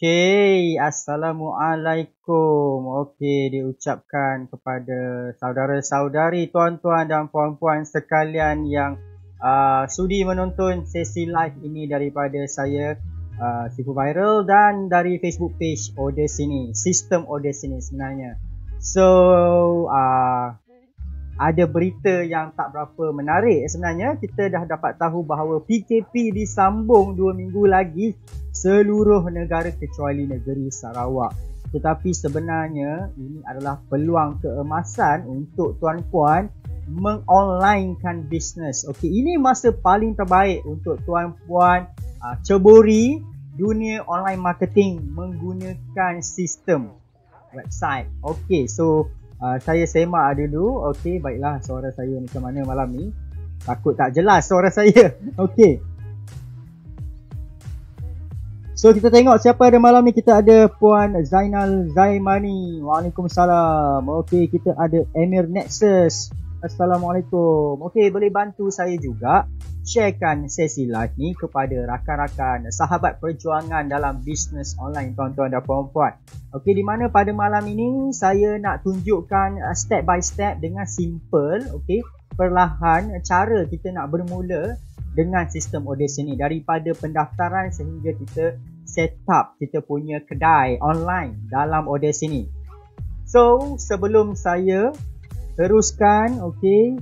Okey, Assalamualaikum. Okey, diucapkan kepada saudara-saudari, tuan-tuan dan puan-puan sekalian yang sudi menonton sesi live ini daripada saya, Sifu Viral, dan dari Facebook page Odesini, sistem Odesini sebenarnya. So, ada berita yang tak berapa menarik sebenarnya. Kita dah dapat tahu bahawa PKP disambung 2 minggu lagi seluruh negara kecuali negeri Sarawak. Tetapi sebenarnya ini adalah peluang keemasan untuk tuan-puan mengonlinekan bisnes. Okey, ini masa paling terbaik untuk tuan-puan ceburi dunia online marketing menggunakan sistem website. Okey, so saya semak dulu. Okey, baiklah, suara saya macam mana malam ni? Takut tak jelas suara saya. Okey. So kita tengok siapa ada malam ni. Kita ada Puan Zainal Zaimani. Waalaikumsalam. Okey, kita ada Emir Nexus. Assalamualaikum. Okey, boleh bantu saya juga sharekan sesi live ni kepada rakan-rakan sahabat perjuangan dalam bisnes online, tuan-tuan dan puan-puan. Okey, di mana pada malam ini saya nak tunjukkan step by step dengan simple, okey, perlahan cara kita nak bermula dengan sistem Odesini daripada pendaftaran sehingga kita set up kita punya kedai online dalam Odesini. So, sebelum saya teruskan, okey,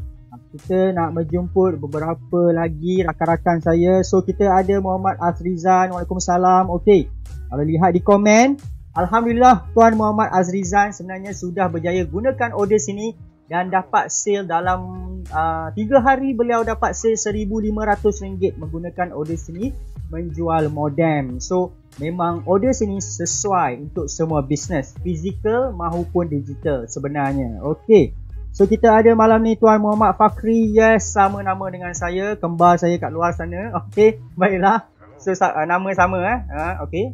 kita nak menjemput beberapa lagi rakan-rakan saya. So, kita ada Muhammad Azrizan. Waalaikumsalam. Okey, kalau lihat di komen, Alhamdulillah Tuan Muhammad Azrizan sebenarnya sudah berjaya gunakan Odesini dan dapat sale dalam 3 hari. Beliau dapat sale RM1,500 menggunakan Odesini menjual modem. So, memang Odesini sesuai untuk semua bisnes, fizikal maupun digital sebenarnya. Okey. So, kita ada malam ni Tuan Muhammad Fakri. Yes, sama nama dengan saya, kembar saya kat luar sana. Okey, baiklah. So, nama sama okey.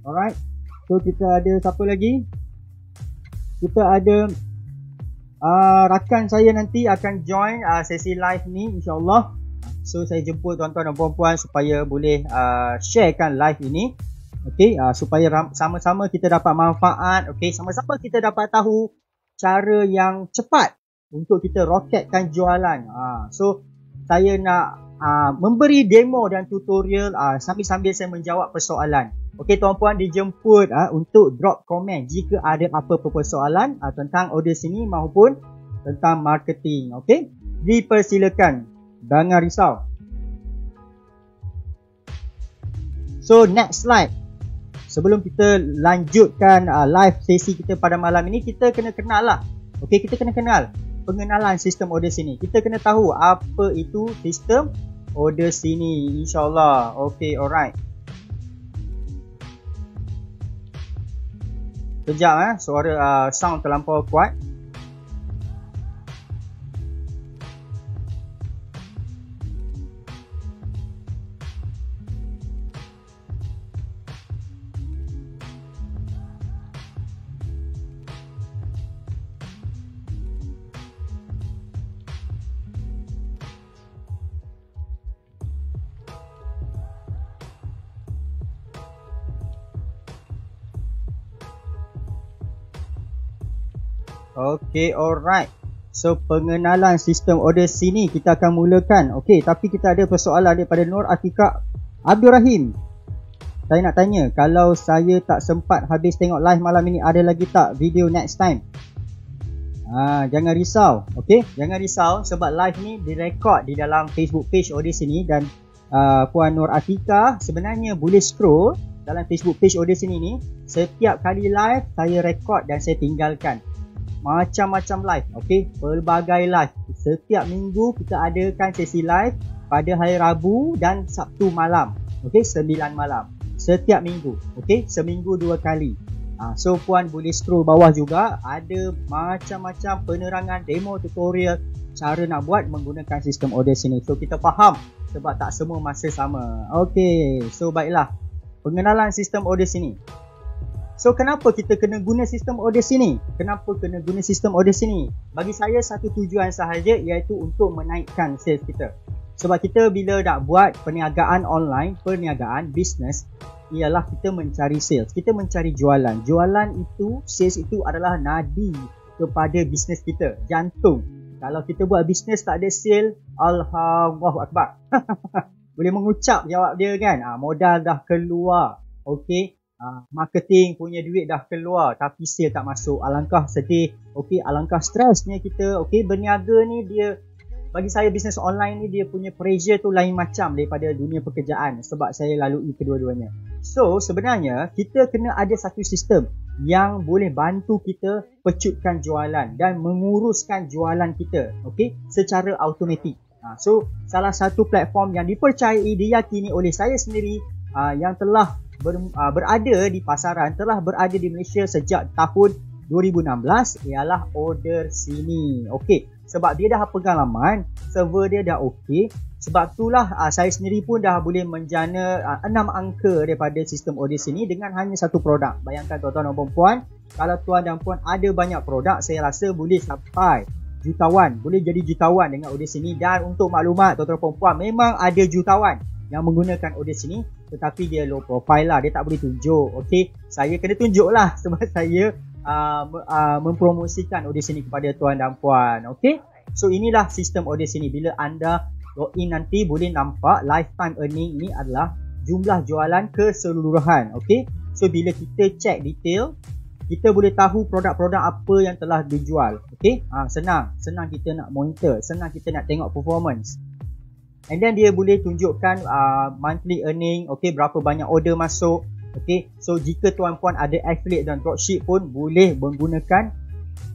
Alright. So, kita ada siapa lagi? Kita ada rakan saya nanti akan join sesi live ni, insyaAllah. So, saya jemput tuan-tuan dan puan-puan supaya boleh sharekan live ini. Okey, supaya sama-sama kita dapat manfaat. Okey, sama-sama kita dapat tahu cara yang cepat untuk kita roketkan jualan. So, saya nak memberi demo dan tutorial sambil-sambil saya menjawab persoalan. Okey, tuan-puan dijemput untuk drop komen jika ada apa-apa persoalan tentang Odesini maupun tentang marketing. Okey, dipersilakan. Jangan risau. So, next slide. Sebelum kita lanjutkan live sesi kita pada malam ini, kita kena kenal lah. Okey, kita kena kenal pengenalan sistem Odesini. Kita kena tahu apa itu sistem Odesini, insyaAllah. Okey, alright. Kejap suara sound terlampau kuat. Okey, alright. So, pengenalan sistem Odesini kita akan mulakan. Okey, tapi kita ada persoalan daripada Nur Atika Abdul Rahim. Saya nak tanya, kalau saya tak sempat habis tengok live malam ini, ada lagi tak video next time? Jangan risau. Okey, jangan risau sebab live ni direkod di dalam Facebook page Odesini dan Puan Nur Atika sebenarnya boleh scroll dalam Facebook page Odesini ni. Setiap kali live saya rekod dan saya tinggalkan. Macam-macam live, okey, pelbagai live. Setiap minggu kita adakan sesi live pada hari Rabu dan Sabtu malam. Okey, 9 malam. Setiap minggu, okey, seminggu 2 kali. So, puan boleh scroll bawah juga. Ada macam-macam penerangan, demo, tutorial cara nak buat menggunakan sistem Odesini. So, kita faham sebab tak semua masa sama. Okey, so baiklah. Pengenalan sistem Odesini. So, kenapa kita kena guna sistem Odesini? Kenapa kena guna sistem Odesini? Bagi saya, satu tujuan sahaja, iaitu untuk menaikkan sales kita. Sebab kita bila nak buat perniagaan online, perniagaan business, ialah kita mencari sales, kita mencari jualan. Jualan itu, sales itu adalah nadi kepada bisnes kita, jantung. Kalau kita buat bisnes tak ada sale, Allahu Akbar. Boleh mengucap jawab dia kan. Modal dah keluar, okey. Marketing punya duit dah keluar tapi sale tak masuk. Alangkah sedih, okey, alangkah stresnya kita. Okey, berniaga ni dia, bagi saya bisnes online ni dia punya pressure tu lain macam daripada dunia pekerjaan sebab saya lalui kedua-duanya. So sebenarnya kita kena ada satu sistem yang boleh bantu kita pecutkan jualan dan menguruskan jualan kita, okey, secara automatik. So salah satu platform yang dipercayai, diyakini oleh saya sendiri yang telah berada di pasaran, telah berada di Malaysia sejak tahun 2016 ialah Order Sini. Okey, sebab dia dah pengalaman, server dia dah okey. Sebab itulah saya sendiri pun dah boleh menjana 6 angka daripada sistem Order Sini dengan hanya satu produk. Bayangkan tuan-tuan dan puan-puan, kalau tuan dan puan ada banyak produk, saya rasa boleh sampai jutawan, boleh jadi jutawan dengan Order Sini. Dan untuk maklumat tuan-tuan dan puan-puan, memang ada jutawan yang menggunakan Order Sini, tetapi dia low profile lah, dia tak boleh tunjuk. Okey, saya kena tunjuk lah sebab saya mempromosikan Order Sini kepada tuan dan puan. Okey, so inilah sistem Order Sini. Bila anda login nanti boleh nampak lifetime earning ni adalah jumlah jualan keseluruhan. Okey, so bila kita check detail, kita boleh tahu produk-produk apa yang telah dijual. Okey, senang kita nak monitor, senang kita nak tengok performance. And then dia boleh tunjukkan monthly earning, okey, berapa banyak order masuk. Okey, so jika tuan-puan ada affiliate dan dropship pun boleh menggunakan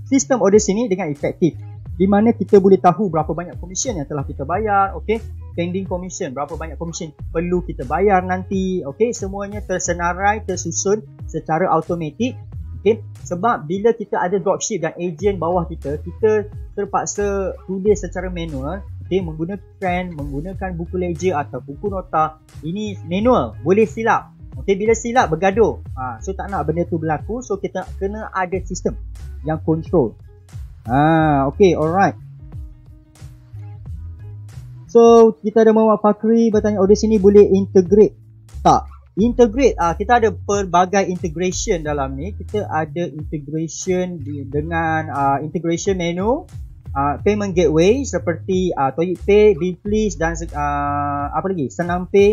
sistem Order Sini dengan efektif, di mana kita boleh tahu berapa banyak komisen yang telah kita bayar. Okey, pending commission, berapa banyak komisen perlu kita bayar nanti. Okey, semuanya tersenarai, tersusun secara automatik. Okey, sebab bila kita ada dropship dan agent bawah kita terpaksa tulis secara manual. Okey, menggunakan pen, menggunakan buku ledger atau buku nota. Ini manual, boleh silap. Okey, bila silap bergaduh. So tak nak benda tu berlaku, so kita kena ada sistem yang control. Okey, alright. So kita ada Muhammad Fakri bertanya, Order Sini boleh integrate tak? Integrate, kita ada pelbagai integration dalam ni. Kita ada integration dengan integration menu, payment gateway seperti ToyicPay, Bimplease dan apa lagi, SenamPay.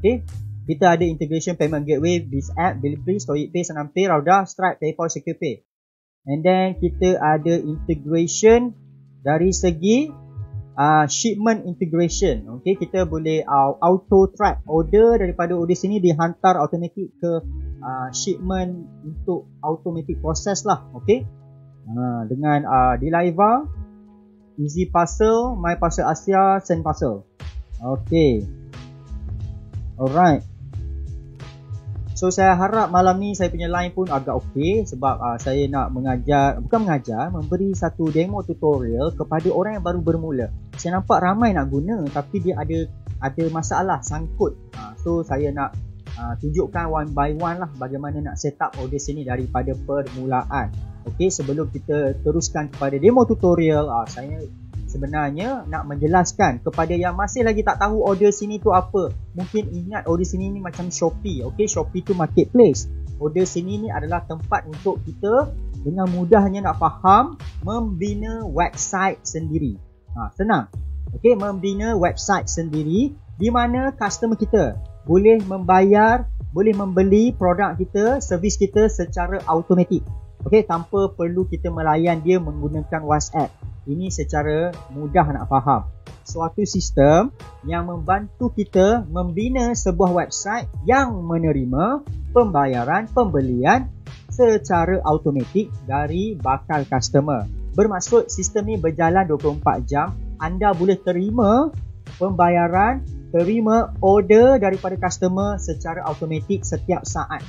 Okay, kita ada integration payment gateway, BizApp, Bimplease, ToyicPay, SenamPay, Raudah, Stripe, PayPal, SecurePay. And then kita ada integration dari segi shipment integration. Okay, kita boleh auto track order daripada Order Sini dihantar automatic ke shipment untuk automatic process lah. Okay, dengan Deliver, Easy Parcel, My Parcel Asia, Send Parcel. Okay, alright. So saya harap malam ni saya punya line pun agak okey sebab saya nak memberi satu demo tutorial kepada orang yang baru bermula. Saya nampak ramai nak guna tapi dia ada masalah sangkut. So saya nak tunjukkan one by one lah bagaimana nak set up Order Sini daripada permulaan. Okey, sebelum kita teruskan kepada demo tutorial, saya sebenarnya nak menjelaskan kepada yang masih lagi tak tahu Order Sini tu apa. Mungkin ingat Order Sini ni macam Shopee. Okey, Shopee tu marketplace. Order Sini ni adalah tempat untuk kita dengan mudahnya nak faham membina website sendiri. Senang. Okey, membina website sendiri di mana customer kita boleh membayar, boleh membeli produk kita, servis kita secara automatik. Okey, tanpa perlu kita melayan dia menggunakan WhatsApp. Ini secara mudah nak faham. Suatu sistem yang membantu kita membina sebuah website yang menerima pembayaran pembelian secara automatik dari bakal customer. Bermaksud sistem ni berjalan 24 jam. Anda boleh terima pembayaran, terima order daripada customer secara automatik setiap saat.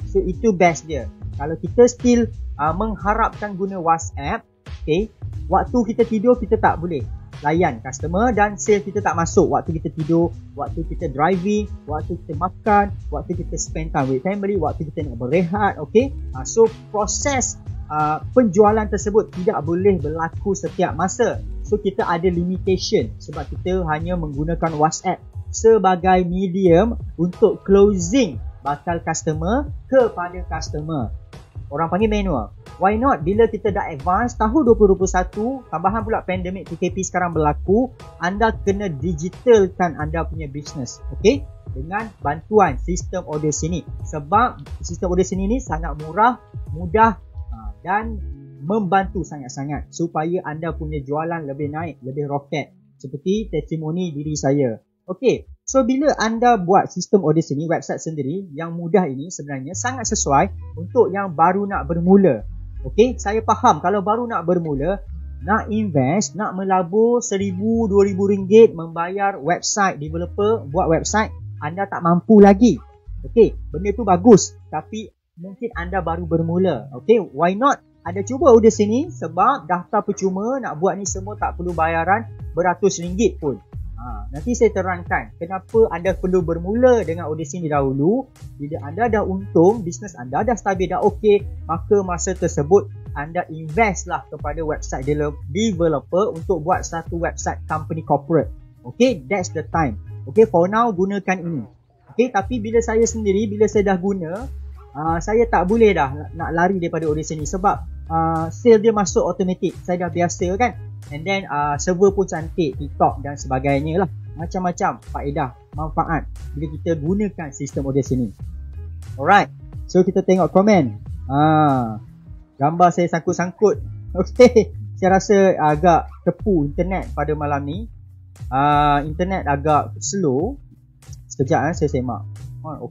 So itu best dia. Kalau kita still mengharapkan guna WhatsApp, okay, waktu kita tidur kita tak boleh layan customer dan sale kita tak masuk waktu kita tidur, waktu kita driving, waktu kita makan, waktu kita spend time with family, waktu kita nak berehat. Okay, so proses penjualan tersebut tidak boleh berlaku setiap masa. So kita ada limitation sebab kita hanya menggunakan WhatsApp sebagai medium untuk closing bakal customer kepada customer. Orang panggil manual. Why not? Bila kita dah advance tahun 2021, tambahan pula pandemik PKP sekarang berlaku, anda kena digitalkan anda punya business. Okay? Dengan bantuan sistem order sini. Sebab sistem order sini ni sangat murah, mudah dan membantu sangat-sangat supaya anda punya jualan lebih naik, lebih roket. Seperti testimoni diri saya. Okay, so bila anda buat sistem order sini, website sendiri yang mudah ini sebenarnya sangat sesuai untuk yang baru nak bermula. Okay, saya faham kalau baru nak bermula, nak invest, nak melabur RM1,000-2,000 membayar website developer, buat website, anda tak mampu lagi. Okay, benda tu bagus tapi mungkin anda baru bermula. Okay, why not? Anda cuba order sini sebab daftar percuma, nak buat ni semua tak perlu bayaran beratus ringgit pun. Nanti saya terangkan kenapa anda perlu bermula dengan order sini dahulu. Bila anda dah untung, bisnes anda dah stabil, dah okey, maka masa tersebut anda invest lah kepada website developer untuk buat satu website company corporate. Okay, that's the time. Okay, for now gunakan ini. Okay, tapi bila saya sendiri, bila saya dah guna, saya tak boleh dah nak lari daripada order sini sebab sale dia masuk automatic. Saya dah biasa kan. And then server pun cantik, TikTok dan sebagainya lah. Macam-macam faedah, manfaat bila kita gunakan sistem order sini. Alright, so kita tengok komen. Gambar saya sangkut-sangkut. Okay, saya rasa agak tepu internet pada malam ni. Internet agak slow. Sekejap saya semak.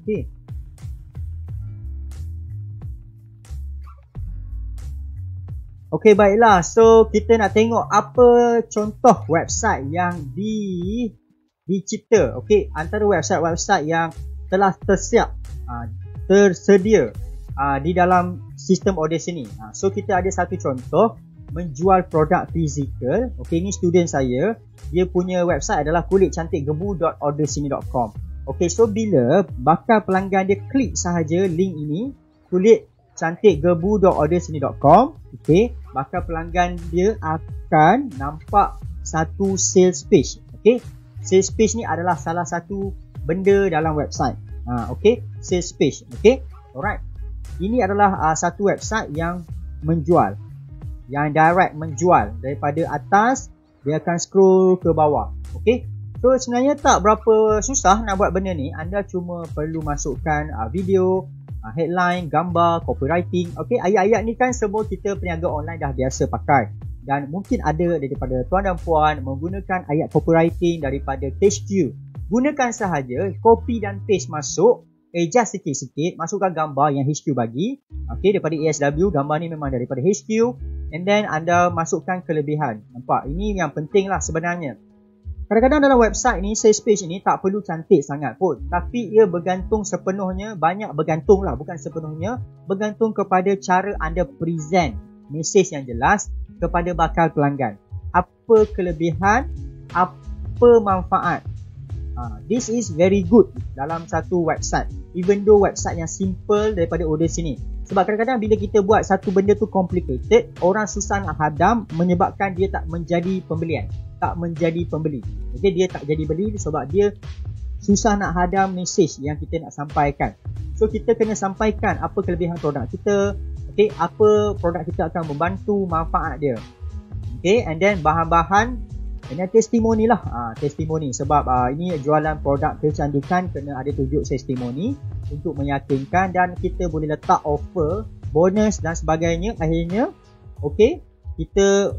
Okay. Okey, baiklah. So kita nak tengok apa contoh website yang dicipta. Okey, antara website-website yang telah tersedia di dalam sistem order sini. So kita ada satu contoh menjual produk fizikal. Okey, ini student saya. Dia punya website adalah kulitcantikgebu.ordersini.com. Okey, so bila bakal pelanggan dia klik sahaja link ini, kulitcantikgebu.ordersini.com, okey, bakal pelanggan dia akan nampak satu sales page. Okey, sales page ni adalah salah satu benda dalam website. Okey, sales page. Okey, alright. Ini adalah satu website yang menjual, yang direct menjual. Daripada atas dia akan scroll ke bawah. Okey, so sebenarnya tak berapa susah nak buat benda ni. Anda cuma perlu masukkan video, headline, gambar, copywriting. Okey, ayat-ayat ni kan semua kita peniaga online dah biasa pakai. Dan mungkin ada daripada tuan dan puan menggunakan ayat copywriting daripada HQ. Gunakan sahaja, copy dan paste masuk, adjust sikit-sikit, masukkan gambar yang HQ bagi. Okey, daripada ASW, gambar ni memang daripada HQ. And then anda masukkan kelebihan. Nampak? Ini yang penting lah sebenarnya. Kadang-kadang dalam website ni, sales page ni tak perlu cantik sangat pun. Tapi ia bergantung sepenuhnya, banyak bergantung lah, bukan sepenuhnya. Bergantung kepada cara anda present mesej yang jelas kepada bakal pelanggan. Apa kelebihan, apa manfaat. This is very good dalam satu website. Even though website yang simple daripada order sini. Sebab kadang-kadang bila kita buat satu benda tu complicated, orang susah nak hadam, menyebabkan dia tak menjadi pembelian. Tak menjadi pembeli. Okay, dia tak jadi beli sebab dia susah nak hadam mesej yang kita nak sampaikan. So kita kena sampaikan apa kelebihan produk kita, okay, apa produk kita akan membantu, manfaat dia. Okay, and then bahan-bahan dan testimoni lah. Testimoni sebab ini jualan produk kecantikan, kena ada tunjuk testimoni untuk meyakinkan, dan kita boleh letak offer, bonus dan sebagainya. Akhirnya okay, kita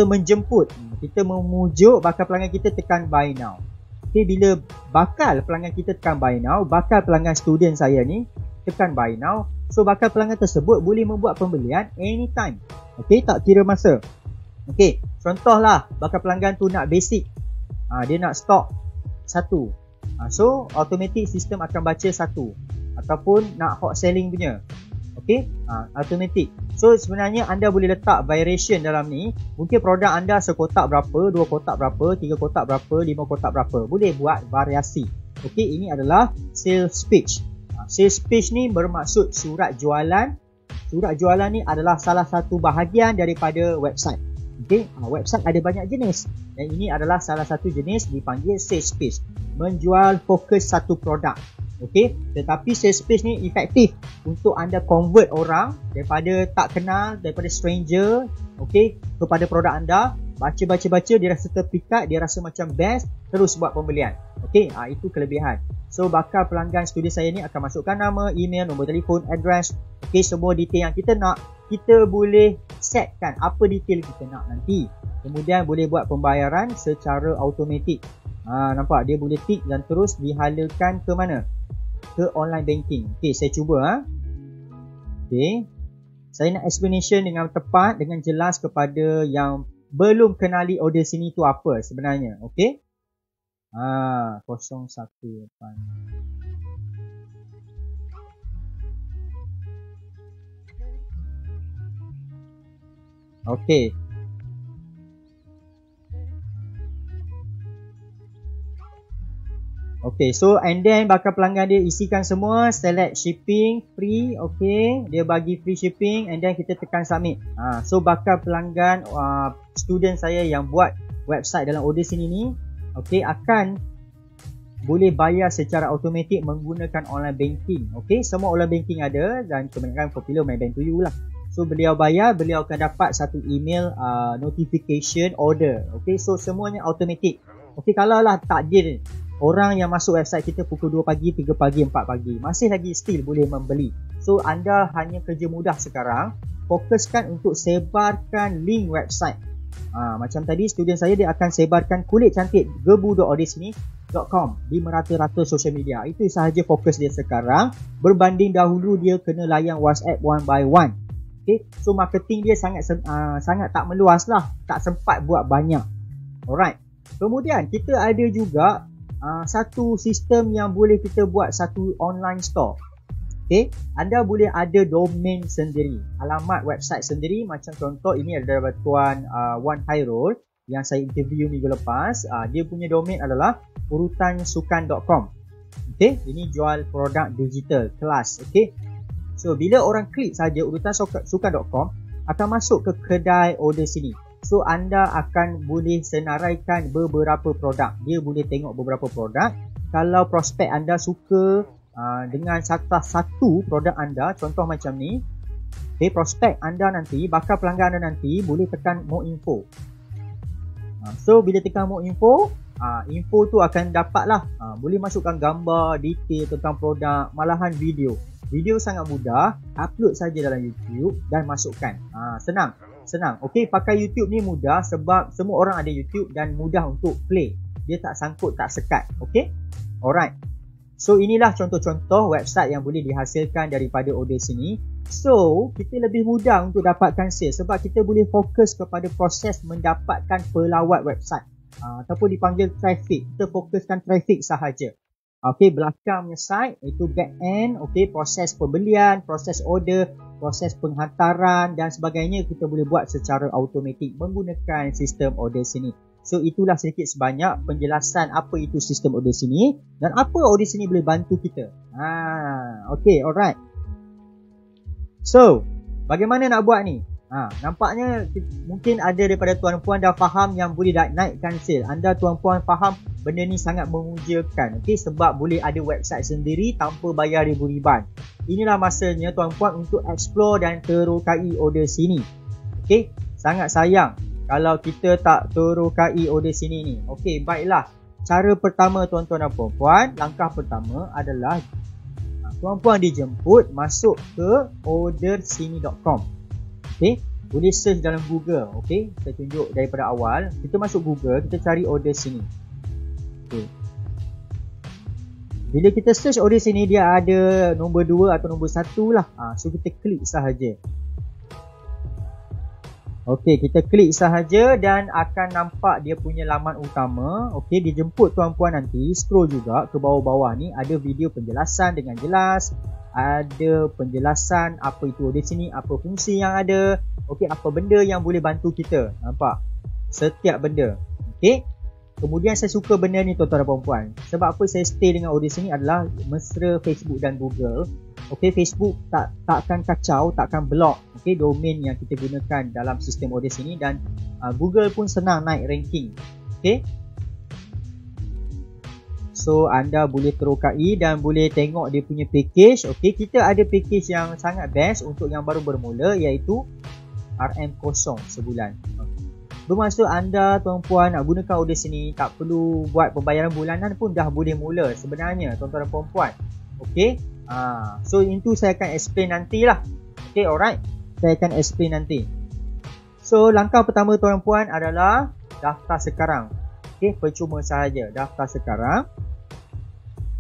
menjemput, kita memujuk bakal pelanggan kita tekan buy now. Okay, bila bakal pelanggan kita tekan buy now, bakal pelanggan student saya ni tekan buy now, so bakal pelanggan tersebut boleh membuat pembelian anytime. Okay, tak kira masa. Okay, contohlah bakal pelanggan tu nak basic, dia nak stok satu, so automatic sistem akan baca satu. Ataupun nak hot selling punya, okay, automatic. So sebenarnya anda boleh letak variation dalam ni. Mungkin produk anda sekotak berapa, 2 kotak berapa, 3 kotak berapa, 5 kotak berapa. Boleh buat variasi. Okay, ini adalah sales page. Sales page ni bermaksud surat jualan surat jualan ni adalah salah satu bahagian daripada website. Okey, website ada banyak jenis dan ini adalah salah satu jenis dipanggil sales page, menjual fokus satu produk. Okey, tetapi sales page ni efektif untuk anda convert orang daripada tak kenal, daripada stranger, okey, kepada produk anda. Baca, dia rasa terpikat, dia rasa macam best, terus buat pembelian. Okey, itu kelebihan. So, bakal pelanggan studi saya ni akan masukkan nama, email, nombor telefon, address. Okey, semua detail yang kita nak, kita boleh setkan apa detail kita nak nanti. Kemudian boleh buat pembayaran secara automatik. Nampak? Dia boleh tick dan terus dihalakan ke mana? Ke online banking. Okey, saya cuba. Okey. Saya nak explanation dengan tepat, dengan jelas kepada yang belum kenali order sini tu apa sebenarnya. Okey. 018. Okey. Okay, so and then bakal pelanggan dia isikan semua, select shipping free. Okay, dia bagi free shipping and then kita tekan submit. So bakal pelanggan student saya yang buat website dalam order sini ni, okay, akan boleh bayar secara automatik menggunakan online banking. Okay, semua online banking ada dan kebanyakan popular Maybank to you lah. So beliau bayar, beliau akan dapat satu email notification order. Okay, so semuanya automatik. Okay, kalau lah takdir orang yang masuk website kita pukul 2 pagi, 3 pagi, 4 pagi, masih lagi still boleh membeli. So anda hanya kerja mudah sekarang, fokuskan untuk sebarkan link website. Macam tadi student saya, dia akan sebarkan kulit cantik gebu.ordersini.com di merata-rata social media. Itu sahaja fokus dia sekarang, berbanding dahulu dia kena layan WhatsApp one by one. Okay, so marketing dia sangat tak meluas lah, tak sempat buat banyak. Alright, kemudian kita ada juga satu sistem yang boleh kita buat satu online store. Okay, anda boleh ada domain sendiri, alamat website sendiri. Macam contoh ini ada daripada Tuan Wan Hairul yang saya interview minggu lepas. Dia punya domain adalah urutansukan.com. Okay, ini jual produk digital kelas. Okay, so bila orang klik saja urutansukan.com akan masuk ke kedai order sini. So anda akan boleh senaraikan beberapa produk. Dia boleh tengok beberapa produk. Kalau prospek anda suka dengan satu produk anda, contoh macam ni, okay, prospek anda nanti, bakal pelanggan anda nanti boleh tekan more info. So bila tekan more info, info tu akan dapat lah, boleh masukkan gambar, detail tentang produk, malahan video. Video sangat mudah, upload saja dalam YouTube dan masukkan. Senang. Okey, pakai YouTube ni mudah sebab semua orang ada YouTube dan mudah untuk play. Dia tak sangkut, tak sekat. Okey? Alright. So inilah contoh-contoh website yang boleh dihasilkan daripada order sini. So, kita lebih mudah untuk dapatkan sales sebab kita boleh fokus kepada proses mendapatkan pelawat website. Ataupun dipanggil traffic. Kita fokuskan traffic sahaja. Okey, belakangnya site itu back end, okey, proses pembelian, proses order, proses penghantaran dan sebagainya kita boleh buat secara automatik menggunakan sistem order sini. So itulah sedikit sebanyak penjelasan apa itu sistem order sini dan apa order sini boleh bantu kita. Okey, alright. So, bagaimana nak buat ni? Nampaknya mungkin ada daripada tuan-puan dah faham yang boleh naikkan sale. Anda tuan-puan faham benda ni sangat memujakan. Okey, sebab boleh ada website sendiri tanpa bayar ribu-riban. Inilah masanya tuan-puan untuk explore dan terokai order sini. Okey, sangat sayang kalau kita tak terokai order sini ni. Okey, baiklah. Cara pertama tuan-tuan dan puan-puan, langkah pertama adalah tuan-puan dijemput masuk ke ordersini.com. Okey, boleh search dalam Google. Okey, saya tunjuk daripada awal. Kita masuk Google, kita cari order sini. Okey. Bila kita search order sini, dia ada nombor 2 atau nombor 1 lah. So kita klik sahaja. Okey, kita klik sahaja dan akan nampak dia punya laman utama. Okey, dijemput tuan-puan nanti. Scroll juga ke bawah-bawah ni ada video penjelasan dengan jelas. Ada penjelasan apa itu order sini, apa fungsi yang ada, okey, apa benda yang boleh bantu kita. Nampak? Setiap benda. Okey. Kemudian saya suka benda ni tuan-tuan dan puan-puan. Sebab apa saya stay dengan order sini adalah mesra Facebook dan Google. okey, Facebook takkan kacau, takkan block okey domain yang kita gunakan dalam sistem audience ini, dan Google pun senang naik ranking. Okey, so anda boleh terokai dan boleh tengok dia punya package. Okey, kita ada package yang sangat best untuk yang baru bermula, iaitu RM0 sebulan. Bermaksud anda tuan-puan nak gunakan audience ini, tak perlu buat pembayaran bulanan pun dah boleh mula sebenarnya tuan-tuan dan puan-puan. Okey, so itu saya akan explain nantilah. Okey, alright, saya akan explain nanti. So langkah pertama tuan-puan adalah daftar sekarang. Okey, percuma sahaja daftar sekarang.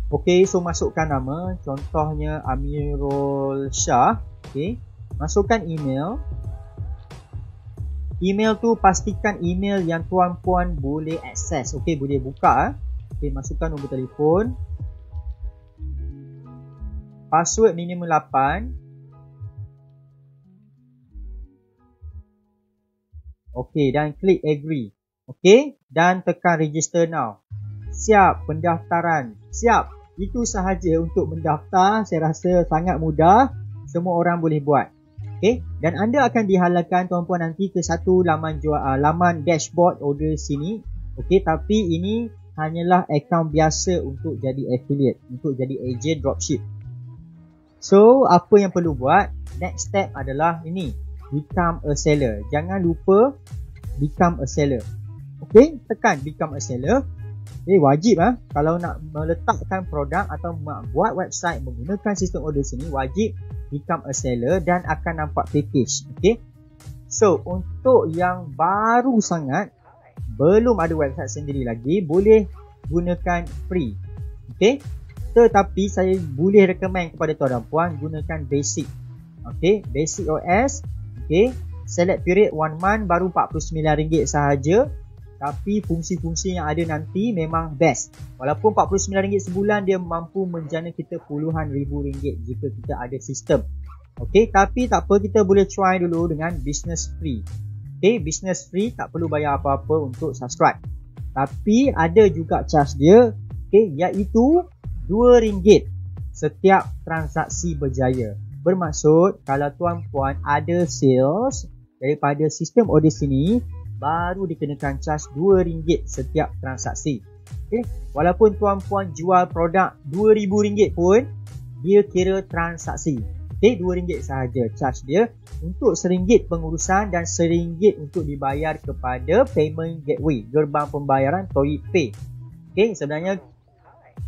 Okey, so masukkan nama, contohnya Amirul Shah. Okey, masukkan email. Email tu pastikan email yang tuan-puan boleh akses. Okey, boleh buka. Okey, masukkan nombor telefon. Password minimum 8. Okey, dan klik agree. Okey, dan tekan register now. Siap pendaftaran. Siap. Itu sahaja untuk mendaftar. Saya rasa sangat mudah. Semua orang boleh buat. Okey, dan anda akan dihalalkan tuan-puan nanti ke satu laman dashboard order sini. Okey, tapi ini hanyalah akaun biasa untuk jadi affiliate, untuk jadi agent dropship. So, apa yang perlu buat? Next step adalah ini, become a seller. Jangan lupa become a seller. Okey, tekan become a seller. Wajib kalau nak meletakkan produk atau buat website menggunakan sistem order sini, wajib become a seller dan akan nampak package. Okey, so untuk yang baru sangat, belum ada website sendiri lagi, boleh gunakan free. Okey, tetapi saya boleh recommend kepada tuan dan puan gunakan basic. Okey, basic OS. Okey, select period 1 month baru RM49 sahaja. Tapi fungsi-fungsi yang ada nanti memang best. Walaupun RM49 sebulan, dia mampu menjana kita puluhan ribu ringgit jika kita ada sistem. Okey, tapi tak apa, kita boleh try dulu dengan business free. Okey, business free tak perlu bayar apa-apa untuk subscribe. Tapi ada juga charge dia, okey, iaitu RM2 setiap transaksi berjaya. Bermaksud kalau tuan-puan ada sales daripada sistem order sini, baru dikenakan charge RM2 setiap transaksi. Okay. Walaupun tuan-puan jual produk RM2,000 pun, dia kira transaksi. Okay, RM2 sahaja charge dia untuk RM1 pengurusan dan RM1 untuk dibayar kepada payment gateway, gerbang pembayaran ToyPay. Okay, sebenarnya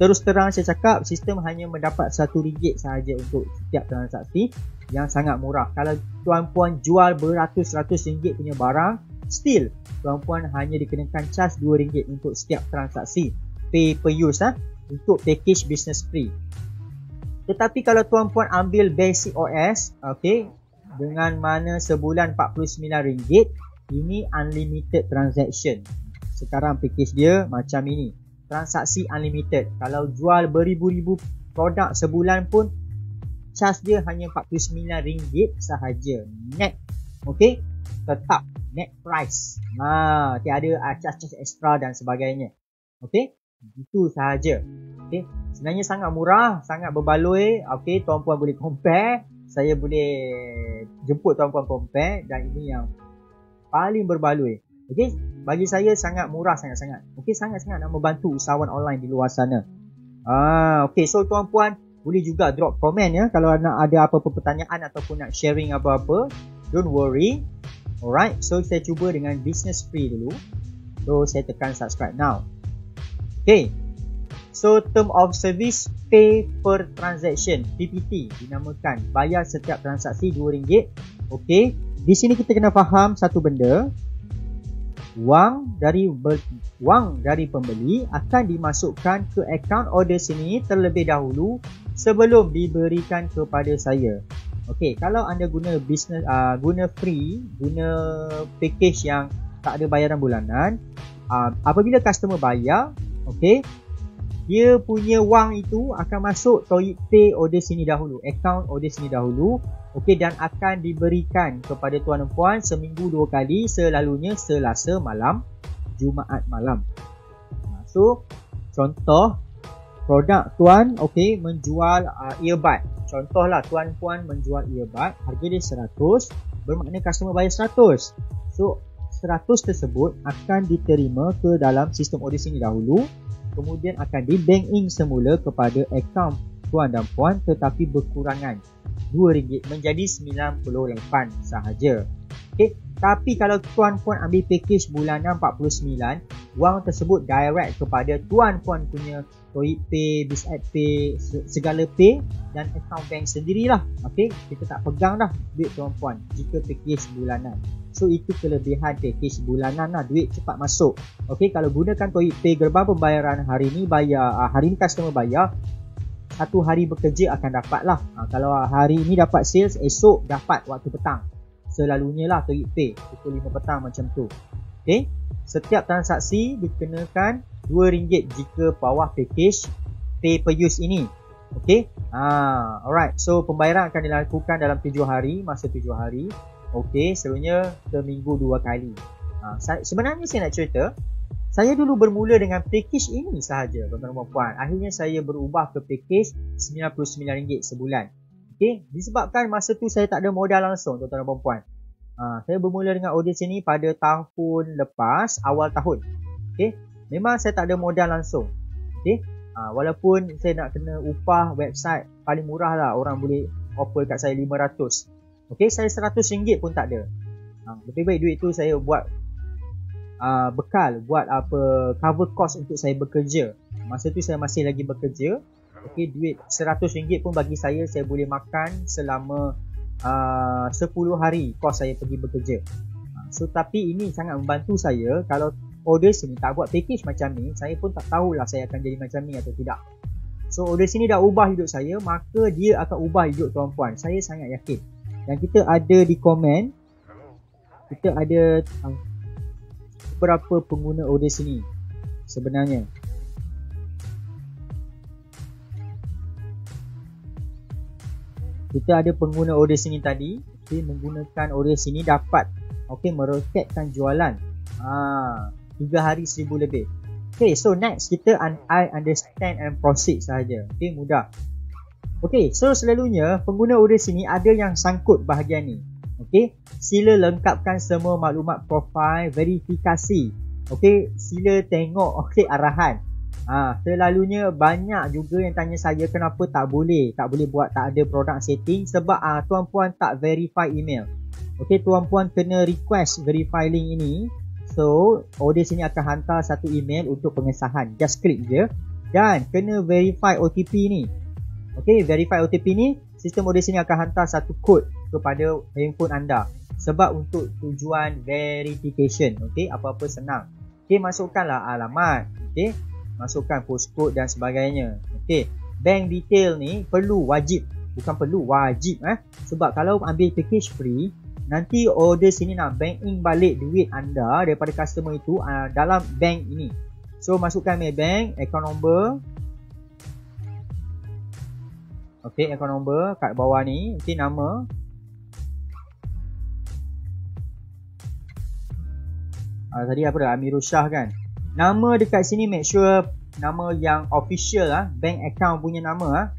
terus terang saya cakap, sistem hanya mendapat RM1 sahaja untuk setiap transaksi, yang sangat murah. Kalau tuan-puan jual beratus-ratus ringgit punya barang, still tuan-puan hanya dikenakan charge RM2 untuk setiap transaksi pay per use untuk package business free. Tetapi kalau tuan-puan ambil basic OS, okey, dengan mana sebulan RM49, ini unlimited transaction. Sekarang package dia macam ini, transaksi unlimited. Kalau jual beribu-ribu produk sebulan pun, charge dia hanya RM49 sahaja net. Okey, tetap net price. Tiada charge extra dan sebagainya. Okey, itu sahaja. Okey, sebenarnya sangat murah, sangat berbaloi. Okey, tuan-puan boleh compare. Saya boleh jemput tuan-puan compare, dan ini yang paling berbaloi. Okey, bagi saya sangat murah sangat-sangat. Okey, sangat-sangat nak membantu usahawan online di luar sana. Okey, so tuan-puan boleh juga drop komen ya kalau nak ada apa-apa pertanyaan ataupun nak sharing apa-apa. Don't worry. Alright, so saya cuba dengan business free dulu. So saya tekan subscribe now. Okay, so term of service pay per transaction, PPT dinamakan, bayar setiap transaksi RM2. Okay, di sini kita kena faham satu benda. Wang dari pembeli akan dimasukkan ke akaun order sini terlebih dahulu sebelum diberikan kepada saya. Okey, kalau anda guna business, guna free, guna package yang tak ada bayaran bulanan, apabila customer bayar, okey, dia punya wang itu akan masuk ToyPay order sini dahulu, account order sini dahulu, okey, dan akan diberikan kepada tuan dan puan seminggu 2 kali, selalunya Selasa malam, Jumaat malam. So, contoh produk tuan, okey, menjual earbud. contohlah tuan puan menjual earbud, harga dia 100, bermakna customer bayar 100. So 100 tersebut akan diterima ke dalam sistem order sini dahulu, kemudian akan di bank in semula kepada akaun tuan dan puan, tetapi berkurangan RM2 menjadi 98 sahaja. Okey, tapi kalau tuan puan ambil package bulanan 49, wang tersebut direct kepada tuan puan punya Toyib Pay, BizAd Pay, segala pay dan akaun bank sendirilah. Okey, kita tak pegang dah duit tuan puan jika package bulanan. So itu kelebihan package bulanan lah, duit cepat masuk. Okey, kalau gunakan Toyib Pay, gerbang pembayaran hari ni hari ni customer bayar, 1 hari bekerja akan dapat lah. Kalau hari ni dapat sales, esok dapat waktu petang. Selalunya lah Toyib Pay pukul 5 petang macam tu. Okay, setiap transaksi dikenakan RM2 jika bawah package pay per use ini. Okay, alright. So pembayaran akan dilakukan dalam 7 hari, masa 7 hari. Okay, selalunya seminggu 2 kali. Sebenarnya saya nak cerita, saya dulu bermula dengan package ini sahaja, tuan-tuan dan puan. Akhirnya saya berubah ke package RM99 sebulan. Okay, disebabkan masa tu saya tak ada modal langsung, tuan-tuan dan puan. Saya bermula dengan order sini pada tahun lepas, awal tahun. Okay, memang saya tak ada modal langsung. Okay, walaupun saya nak kena upah website paling murah lah, orang boleh offer kat saya 500. Okay, saya RM100 pun tak ada. Lebih baik duit tu saya buat bekal, buat cover cost untuk saya bekerja. Masa tu saya masih lagi bekerja. Okey, duit RM100 pun bagi saya boleh makan selama 10 hari kos saya pergi bekerja. So tapi ini sangat membantu saya. Kalau order sini tak buat package macam ni, saya pun tak tahulah saya akan jadi macam ni atau tidak. So order sini dah ubah hidup saya, maka dia akan ubah hidup tuan puan. Saya sangat yakin. Dan kita ada di komen, kita ada berapa pengguna order sini sebenarnya. Kita ada pengguna order sini tadi, okay, menggunakan order sini dapat meroketkan jualan 3 hari 1000 lebih. Okay, so next kita I understand and proceed sahaja. Okay, mudah. Okay, so selalunya pengguna order sini ada yang sangkut bahagian ni. Okay, sila lengkapkan semua maklumat profil, verifikasi. Okay, sila tengok arahan. Selalunya banyak juga yang tanya saya kenapa tak boleh buat, tak ada product setting sebab tuan puan tak verify email. Okay, tuan puan kena request verify link ini. So order sini akan hantar satu email untuk pengesahan, just klik je, dan kena verify OTP ni. Okay, verify OTP ni, sistem order sini akan hantar satu kod kepada handphone anda sebab untuk tujuan verification. Okay, apa-apa senang. Okay, masukkanlah alamat, okay, masukkan postcode dan sebagainya. Okay, bank detail ni wajib sebab kalau ambil package free, nanti order sini nak bank in balik duit anda daripada customer itu dalam bank ini. So masukkan Maybank, account number. Okay, account number kat bawah ni. Okay, nama. Tadi apa dah, Amirul Shah kan. Nama dekat sini make sure nama yang official bank account punya nama.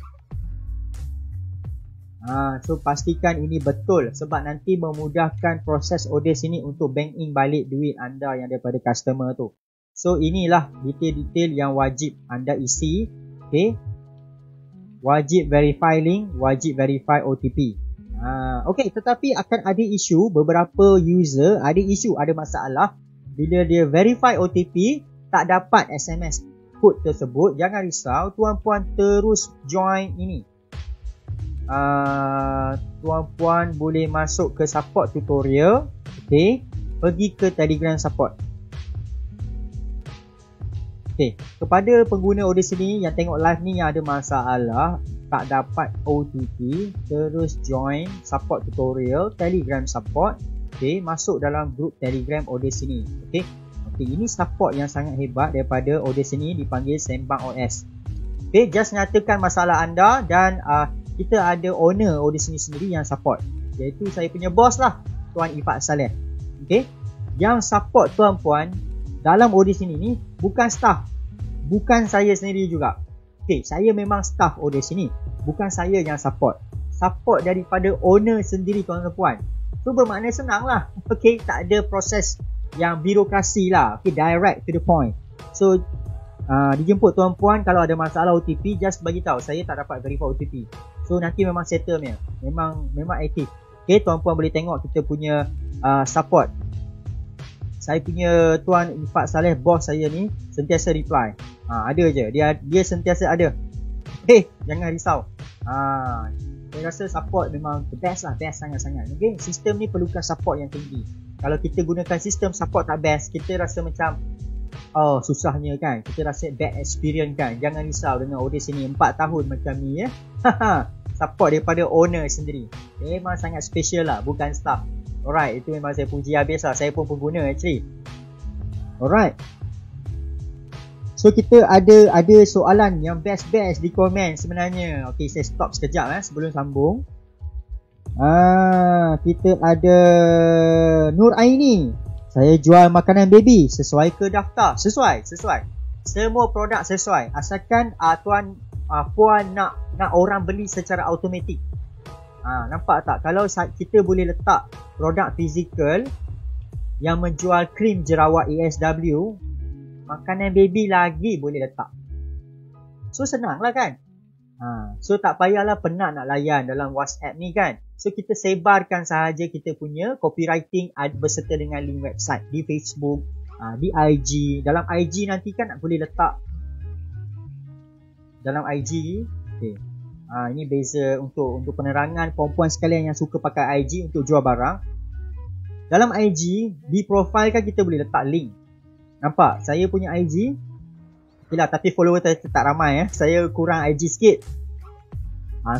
So pastikan ini betul sebab nanti memudahkan proses order sini untuk bank in balik duit anda yang daripada customer tu. So inilah detail-detail yang wajib anda isi. Okay, wajib verify link, wajib verify OTP. Okay, tetapi akan ada isu, beberapa user ada isu, ada masalah bila dia verify OTP tak dapat SMS kod tersebut. Jangan risau, tuan puan terus join ini. Tuan puan boleh masuk ke support tutorial. Okay, pergi ke Telegram support. Okay, kepada pengguna order sini yang tengok live ni yang ada masalah tak dapat OTP, terus join support tutorial Telegram support. Okay, masuk dalam grup Telegram order sini. Okay, ini support yang sangat hebat daripada order sini, dipanggil Sembang OS. Okay, just nyatakan masalah anda dan kita ada owner order sini sendiri yang support, iaitu saya punya bos lah, Tuan Ifat Saleh. Okay, yang support tuan puan dalam order sini ni bukan staff, bukan saya sendiri juga. Okay, saya memang staff order sini, bukan saya yang support daripada owner sendiri tuan dan puan. So bermakna senang lah. Okay, tak ada proses yang birokrasi lah. Okay, direct to the point. So dijemput tuan puan, kalau ada masalah OTP just bagi tahu, saya tak dapat verify OTP. So nanti memang settle punya. Memang aktif. Okay, tuan puan boleh tengok kita punya support. Saya punya Tuan Ifat Saleh, bos saya ni, sentiasa reply. Ada je, dia sentiasa ada. Jangan risau. Saya rasa support memang the best lah, best sangat-sangat. Okay, sistem ni perlukan support yang tinggi. Kalau kita gunakan sistem support tak best, kita rasa macam susahnya kan, kita rasa bad experience kan. Jangan risau dengan order sini 4 tahun macam ni ya. Support daripada owner sendiri memang sangat special lah, bukan staff. Alright, itu memang saya puji habis lah. Saya pun pengguna actually. Alright, so kita ada soalan yang best di komen sebenarnya. Okay, saya stop sekejap sebelum sambung. Kita ada Nur Aini. Saya jual makanan baby, sesuai ke daftar? Sesuai. Semua produk sesuai. Asalkan puan nak orang beli secara automatik. Nampak tak? Kalau kita boleh letak produk fizikal yang menjual krim jerawat ASW, makanan baby lagi boleh letak. So senang lah kan. So tak payahlah penat nak layan dalam WhatsApp ni kan. So kita sebarkan sahaja kita punya copywriting berserta dengan link website di Facebook, di IG. Dalam IG nanti kan nak boleh letak dalam IG. Okay. Ini beza untuk penerangan perempuan sekalian yang suka pakai IG untuk jual barang. Dalam IG, di profile kan kita boleh letak link. Nampak? Saya punya IG. Yelah, tapi follower saya tak ramai Saya kurang IG sikit.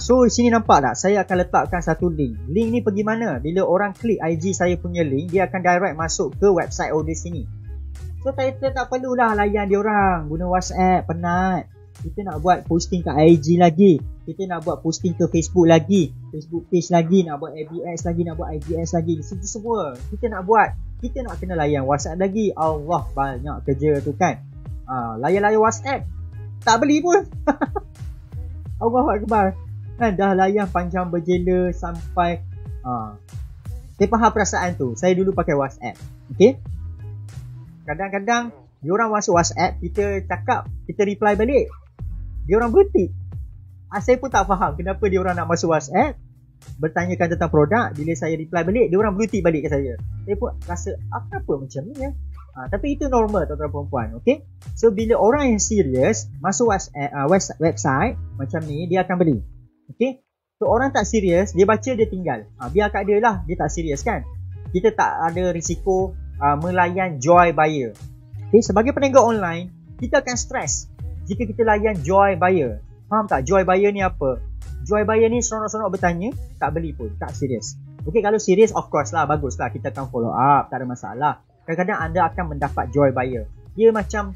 So sini nampak tak? Saya akan letakkan satu link. Link ni pergi mana? Bila orang klik IG saya punya link, dia akan direct masuk ke website order sini. So kita tak perlulah layan dia orang guna WhatsApp, penat. Kita nak buat posting kat IG lagi, kita nak buat posting ke Facebook lagi, Facebook page lagi, nak buat ABS lagi, nak buat IGS lagi. Itu semua kita nak buat. Kita nak kena layan WhatsApp lagi. Allah, banyak kerja tu kan. Layan WhatsApp tak beli pun. Allahu Akbar kan, dah layan panjang berjela sampai saya faham perasaan tu. Saya dulu pakai WhatsApp. Okay, kadang-kadang diorang masuk WhatsApp, kita cakap, kita reply balik, diorang berhenti. Saya pun tak faham kenapa diorang nak masuk WhatsApp, bertanyakan tentang produk. Bila saya reply balik, diorang berhenti balik ke saya. Saya pun rasa kenapa macam ni tapi itu normal tuan-tuan perempuan. Okay, so bila orang yang serius masuk WhatsApp, website macam ni, dia akan beli. Okay, so orang tak serius, dia baca, dia tinggal. Biar kat dia lah, dia tak serius kan. Kita tak ada risiko melayan joy buyer. Okay, sebagai peniaga online, kita akan stres jika kita layan joy buyer. Faham tak? Joy buyer ni apa? Joy buyer ni seronok-seronok bertanya, tak beli pun, tak serius. Okay, kalau serius, of course lah, bagus lah, kita akan follow up, tak ada masalah. Kadang-kadang anda akan mendapat joy buyer. Dia macam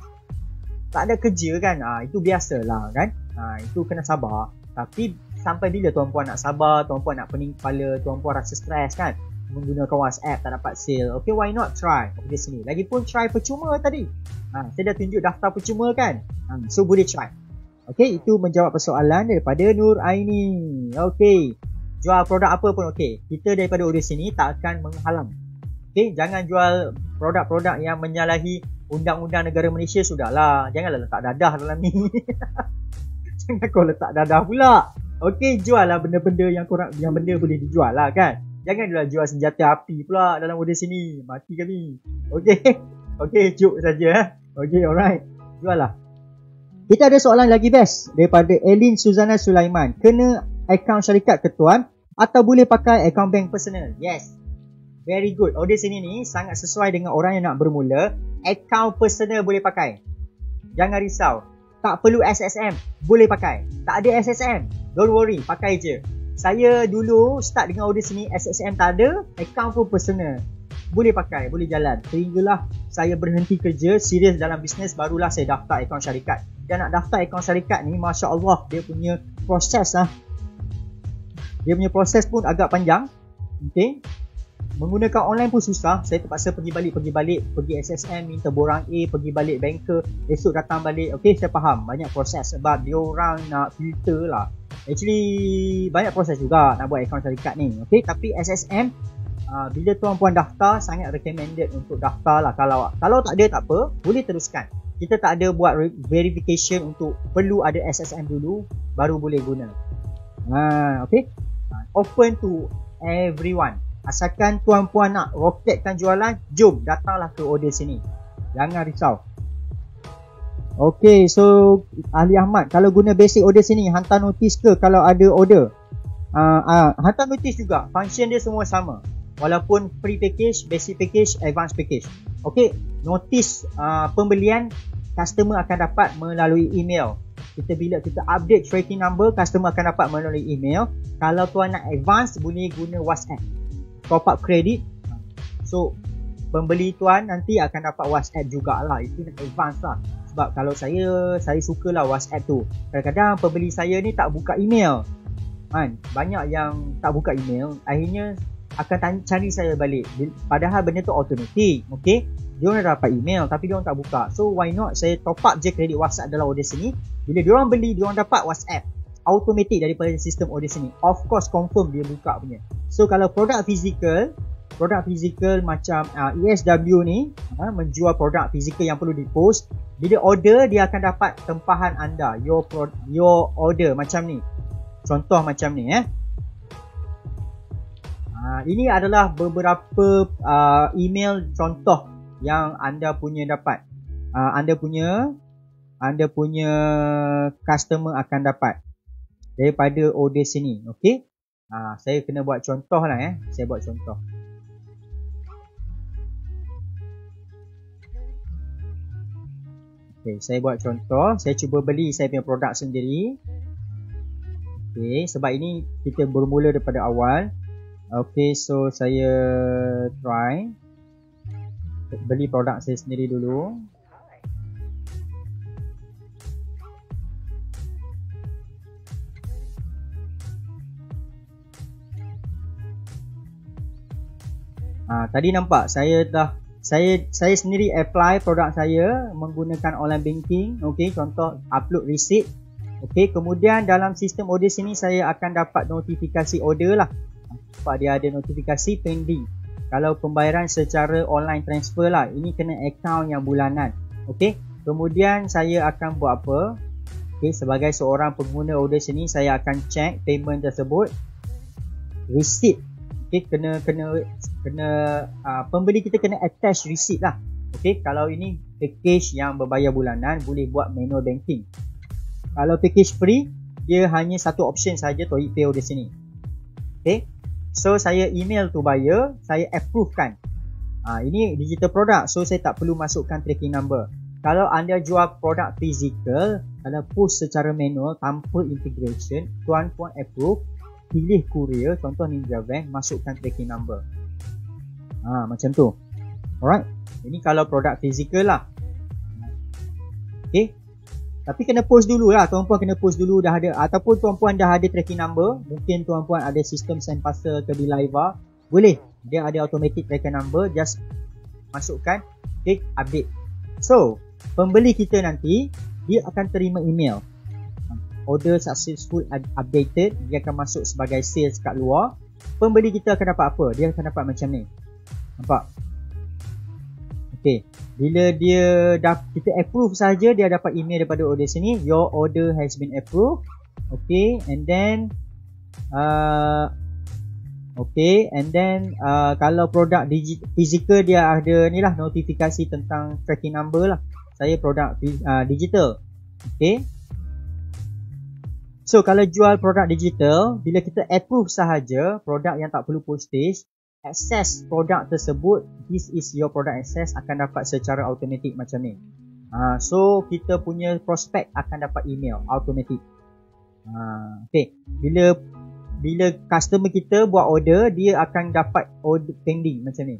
tak ada kerja kan. Itu biasalah kan. Itu kena sabar. Tapi sampai bila tuan-puan nak sabar, tuan-puan nak pening kepala, tuan-puan rasa stres kan, menggunakan WhatsApp tak dapat sale. Okay, why not try di sini. Lagipun try percuma tadi. Saya dah tunjuk daftar percuma kan. So boleh try. Okay, itu menjawab persoalan daripada Nur Aini. Okay, jual produk apa pun okay. Kita daripada order sini tak akan menghalang. Okay, jangan jual produk-produk yang menyalahi undang-undang negara Malaysia. Sudahlah, janganlah letak dadah dalam ni. Jangan kau letak dadah pula. Okay, jual lah benda-benda yang benda boleh dijual lah kan. Jangan jual senjata api pula dalam order sini. Mati kami. Okay, joke saja. Okay, alright. Jual lah. Kita ada soalan lagi best daripada Elin Suzana Sulaiman. Kena akaun syarikat ke tuan atau boleh pakai akaun bank personal? Yes. Very good. Order sini ni sangat sesuai dengan orang yang nak bermula. Akaun personal boleh pakai. Jangan risau. Tak perlu SSM. Boleh pakai. Tak ada SSM. Don't worry. Pakai je. Saya dulu start dengan order sini, SSM tak ada. Akaun pun personal. Boleh pakai. Boleh jalan. Sehinggalah saya berhenti kerja, serius dalam bisnes, barulah saya daftar akaun syarikat. Dan nak daftar akaun syarikat ni, Masya Allah, dia punya proses Dia punya proses pun agak panjang. Okay. Menggunakan online pun susah. Saya terpaksa pergi balik, pergi SSM, minta borang A, pergi balik banker, esok datang balik. Okay, saya faham banyak proses sebab dia orang nak filter lah Actually banyak proses juga nak buat akaun syarikat ni. Okay, tapi SSM bila tuan-puan daftar, sangat recommended untuk daftar lah. Kalau tak ada, tak apa, boleh teruskan. Kita tak ada buat verification untuk perlu ada SSM dulu baru boleh guna. Okay, open to everyone. Asalkan tuan-puan nak roketkan jualan, jom datanglah ke order sini, jangan risau. Okay, so Ahli Ahmad, kalau guna basic order sini, hantar notis ke kalau ada order? Hantar notis juga. Function dia semua sama, walaupun free package, basic package, advanced package. Okay, notis pembelian customer akan dapat melalui email. Bila kita update tracking number, customer akan dapat melalui email. Kalau tuan nak advance, boleh guna WhatsApp, top up credit. So pembeli tuan nanti akan dapat WhatsApp jugalah. Itu nak advance lah. Sebab kalau saya sukalah WhatsApp tu. Kadang-kadang pembeli saya ni tak buka email kan. Banyak yang tak buka email, akhirnya akan cari saya balik, padahal benda tu automatic. Okay, diorang dah dapat email tapi diorang tak buka. So why not saya top up je kredit WhatsApp dalam order sini. Bila diorang beli, diorang dapat WhatsApp automatic daripada sistem order sini. Of course confirm dia buka punya. So kalau produk fizikal macam ESW ni menjual produk fizikal yang perlu dipost, bila order dia akan dapat tempahan anda, your order macam ni. Contoh macam ni ini adalah beberapa email contoh yang anda punya dapat. Anda punya customer akan dapat daripada order sini. Okey. Saya kena buat contoh lah Saya buat contoh. Okey, saya buat contoh. Saya cuba beli saya punya produk sendiri. Okey, sebab ini kita bermula daripada awal. Okay, so saya try beli produk saya sendiri dulu. Tadi nampak saya sendiri apply produk saya menggunakan online banking. Okay, contoh upload receipt. Okay, kemudian dalam sistem order sini saya akan dapat notifikasi order lah. Sebab dia ada notifikasi pending. Kalau pembayaran secara online transfer lah, ini kena account yang bulanan. Okey, kemudian saya akan buat apa? Okey, sebagai seorang pengguna order sini, saya akan check payment tersebut, receipt. Okey, kena pembeli kita kena attach receipt lah. Okey, kalau ini package yang berbayar bulanan, boleh buat manual banking. Kalau package free, dia hanya satu option saja, TOEIC Pay order sini. Okey. So saya email tu buyer, saya approvekan. Ini digital product, so saya tak perlu masukkan tracking number. Kalau anda jual produk fizikal, kalau post secara manual tanpa integration, tuan-puan approve, pilih courier, contoh Ninja Van, masukkan tracking number. Macam tu. Alright. Ini kalau produk fizikal lah. Okay. Tapi kena post dulu lah, tuan-puan kena post dulu dah ada. Ataupun tuan-puan dah ada tracking number, mungkin tuan-puan ada sistem send parcel ke Bilaiva, boleh, dia ada automatic tracking number, just masukkan, klik update. So pembeli kita nanti, dia akan terima email, order successful updated, dia akan masuk sebagai sales kat luar. Pembeli kita akan dapat apa? Dia akan dapat macam ni, nampak? Okay, bila kita approve saja, dia dapat email daripada order sini, your order has been approved. Okay, and then kalau produk physical, dia ada ni lah, notifikasi tentang tracking number lah. Saya produk digital. Okay, so kalau jual produk digital, bila kita approve sahaja produk yang tak perlu postage, akses produk tersebut, this is your product access, akan dapat secara automatik macam ni. So kita punya prospek akan dapat email automatik. Okay, bila customer kita buat order, dia akan dapat order pending macam ni.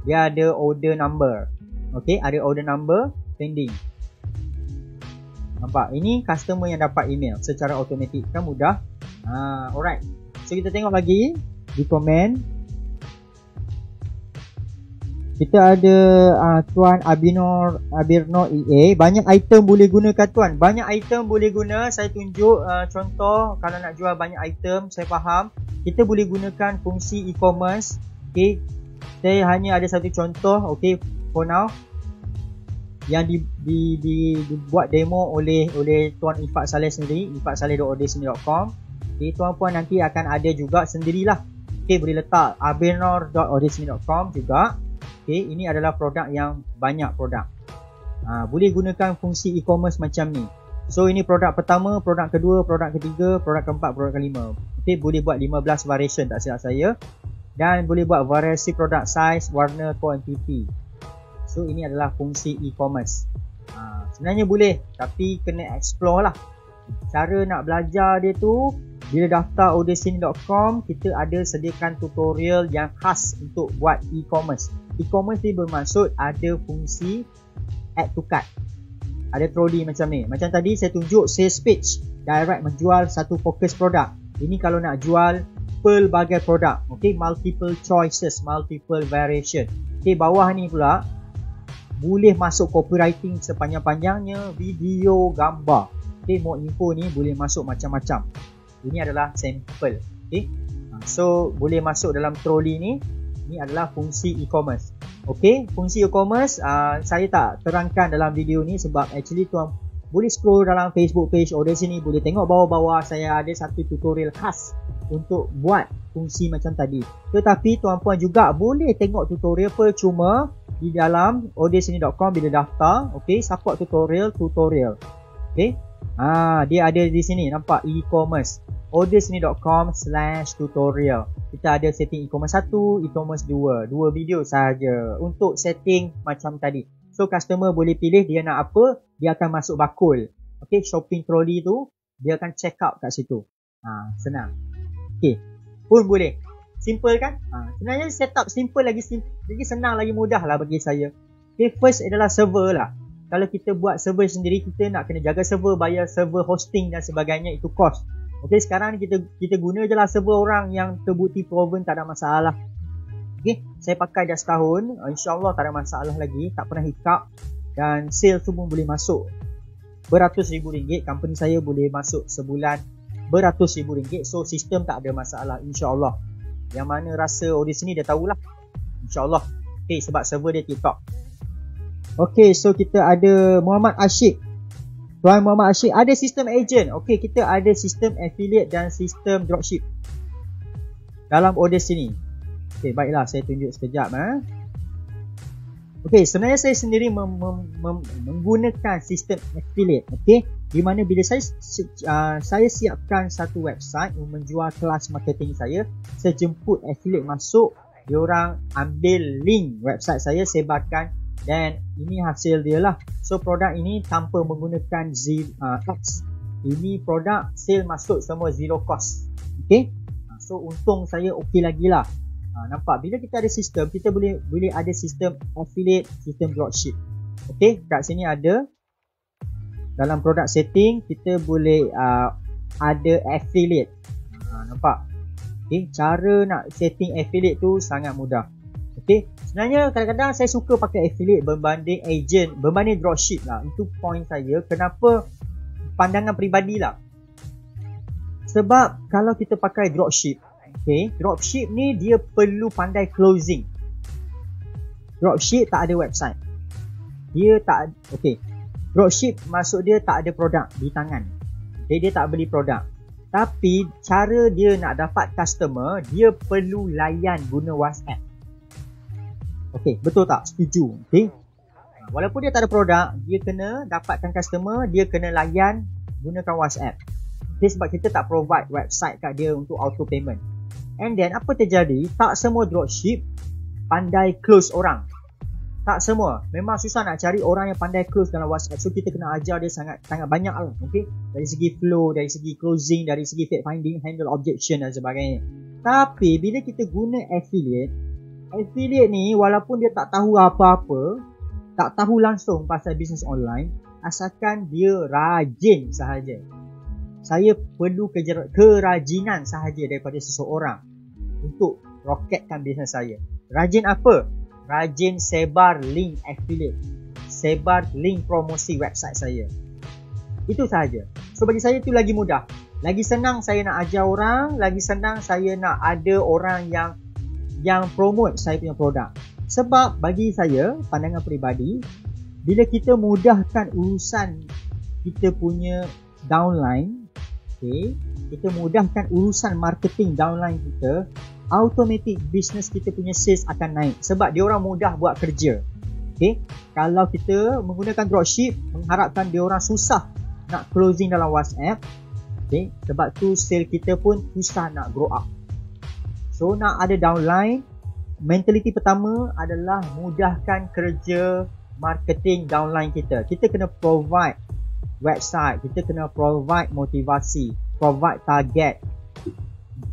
Dia ada order number. Okay, ada order number pending. Nampak? Ini customer yang dapat email secara automatik. Kan mudah? Alright. So kita tengok lagi di komen. Kita ada Tuan Abirnor EA. Banyak item boleh gunakan tuan. Banyak item boleh guna. Saya tunjuk contoh. Kalau nak jual banyak item, saya faham. Kita boleh gunakan fungsi e-commerce. Okay. Saya hanya ada satu contoh. Okay. For now. Yang dibuat demo oleh Tuan Ifat Saleh sendiri. ifatsaleh.ordersini.com. Okay. Tuan puan nanti akan ada juga sendirilah. Okay. Boleh letak abirnor.ordersini.com juga. Okay, ini adalah produk yang banyak produk. Boleh gunakan fungsi e-commerce macam ni. So ini produk pertama, produk kedua, produk ketiga, produk keempat, produk kelima. Okay, boleh buat 15 variation tak silap saya. Dan boleh buat variasi produk size, warna, quantity. So ini adalah fungsi e-commerce. Sebenarnya boleh, tapi kena explore lah. Cara nak belajar dia tu, bila daftar ordersini.com, kita ada sediakan tutorial yang khas untuk buat e-commerce. E-commerce ni bermaksud ada fungsi add to cart. Ada trolley macam ni. Macam tadi saya tunjuk sales page. Direct menjual satu fokus produk. Ini kalau nak jual pelbagai produk. Okay, multiple choices, multiple variation. Okay, bawah ni pula boleh masuk copywriting sepanjang-panjangnya, video, gambar. Okay, more info ni boleh masuk macam-macam. Ini adalah sampel. Okay, so boleh masuk dalam trolley ni. Ini adalah fungsi e-commerce. Okey, fungsi e-commerce saya tak terangkan dalam video ni sebab actually tuan boleh scroll dalam Facebook page Order Sini, boleh tengok bawah-bawah saya ada satu tutorial khas untuk buat fungsi macam tadi. Tetapi tuan puan juga boleh tengok tutorial percuma di dalam ordersini.com bila daftar. Okey, support tutorial. Okey. Dia ada di sini, nampak e-commerce. ordersini.com/tutorial. Kita ada setting e-commerce 1, e-commerce 2. 2 video sahaja untuk setting macam tadi. So customer boleh pilih dia nak apa, dia akan masuk bakul. Okey, shopping trolley tu dia akan check out kat situ. Senang. Okey, pun boleh. Simple kan? Sebenarnya setup simple lagi senang lagi mudah lah bagi saya. Okay, first adalah server lah. Kalau kita buat server sendiri, kita nak kena jaga server, bayar server hosting dan sebagainya, itu cost. Okay, sekarang ni kita guna je lah server orang yang terbukti proven, tak ada masalah. Okay, saya pakai dah setahun, InsyaAllah tak ada masalah lagi, tak pernah hiccup. Dan sale tu pun boleh masuk beratus ribu ringgit. Company saya boleh masuk sebulan beratus ribu ringgit. So sistem tak ada masalah, InsyaAllah. Yang mana rasa Order Sini dia tahulah, InsyaAllah. Okay, sebab server dia TikTok. Okay, so kita ada Muhammad Ashik. Tuan Muhammad Ashik ada sistem agent. Okay, kita ada sistem affiliate dan sistem dropship dalam Order Sini. Okay, baiklah, saya tunjuk sekejap. Okay, sebenarnya saya sendiri menggunakan sistem affiliate. Okay, di mana bila saya siapkan satu website menjual kelas marketing saya jemput affiliate masuk, diorang ambil link website saya, sebarkan, dan ini hasil dia lah. So produk ini tanpa menggunakan ads. Ini produk sale masuk semua zero cost. Okay, so untung saya okey lagi lah. Nampak, bila kita ada sistem, kita boleh ada sistem affiliate, sistem dropship. Okay, kat sini ada dalam produk setting, kita boleh ada affiliate. Nampak? Okay, cara nak setting affiliate tu sangat mudah. Okay, sebenarnya kadang-kadang saya suka pakai affiliate berbanding agent, berbanding dropship lah. Itu point saya. Kenapa? Pandangan peribadi lah. Sebab kalau kita pakai dropship, okay, dropship ni dia perlu pandai closing. Dropship tak ada website. Dia tak, okay, dropship maksud dia tak ada produk di tangan. Okay, dia tak beli produk. Tapi cara dia nak dapat customer, dia perlu layan guna WhatsApp. Okay, betul tak? Setuju. Okay, walaupun dia tak ada produk, dia kena dapatkan customer, dia kena layan gunakan WhatsApp. Okay, sebab kita tak provide website kat dia untuk auto payment. And then apa terjadi? Tak semua dropship pandai close orang. Tak semua. Memang susah nak cari orang yang pandai close dalam WhatsApp. So kita kena ajar dia sangat banyak lah. Okay, dari segi flow, dari segi closing, dari segi fact finding, handle objection dan sebagainya. Tapi bila kita guna affiliate ni walaupun dia tak tahu apa-apa, tak tahu langsung pasal bisnes online, asalkan dia rajin sahaja. Saya perlu kerajinan sahaja daripada seseorang untuk roketkan bisnes saya. Rajin apa? rajin sebar link affiliate, sebar link promosi website saya. Itu sahaja. So bagi saya itu lagi mudah, lagi senang saya nak ajar orang, lagi senang saya nak ada orang yang promote saya punya produk. Sebab bagi saya, pandangan peribadi, bila kita mudahkan urusan kita punya downline, okay, kita mudahkan urusan marketing downline kita, automatic business kita punya sales akan naik. Sebab dia orang mudah buat kerja. Okay, kalau kita menggunakan dropship, mengharapkan dia orang susah nak closing dalam WhatsApp, okay, sebab tu sale kita pun susah nak grow up. So nak ada downline, mentaliti pertama adalah mudahkan kerja marketing downline kita. Kita kena provide website, kita kena provide motivasi, provide target,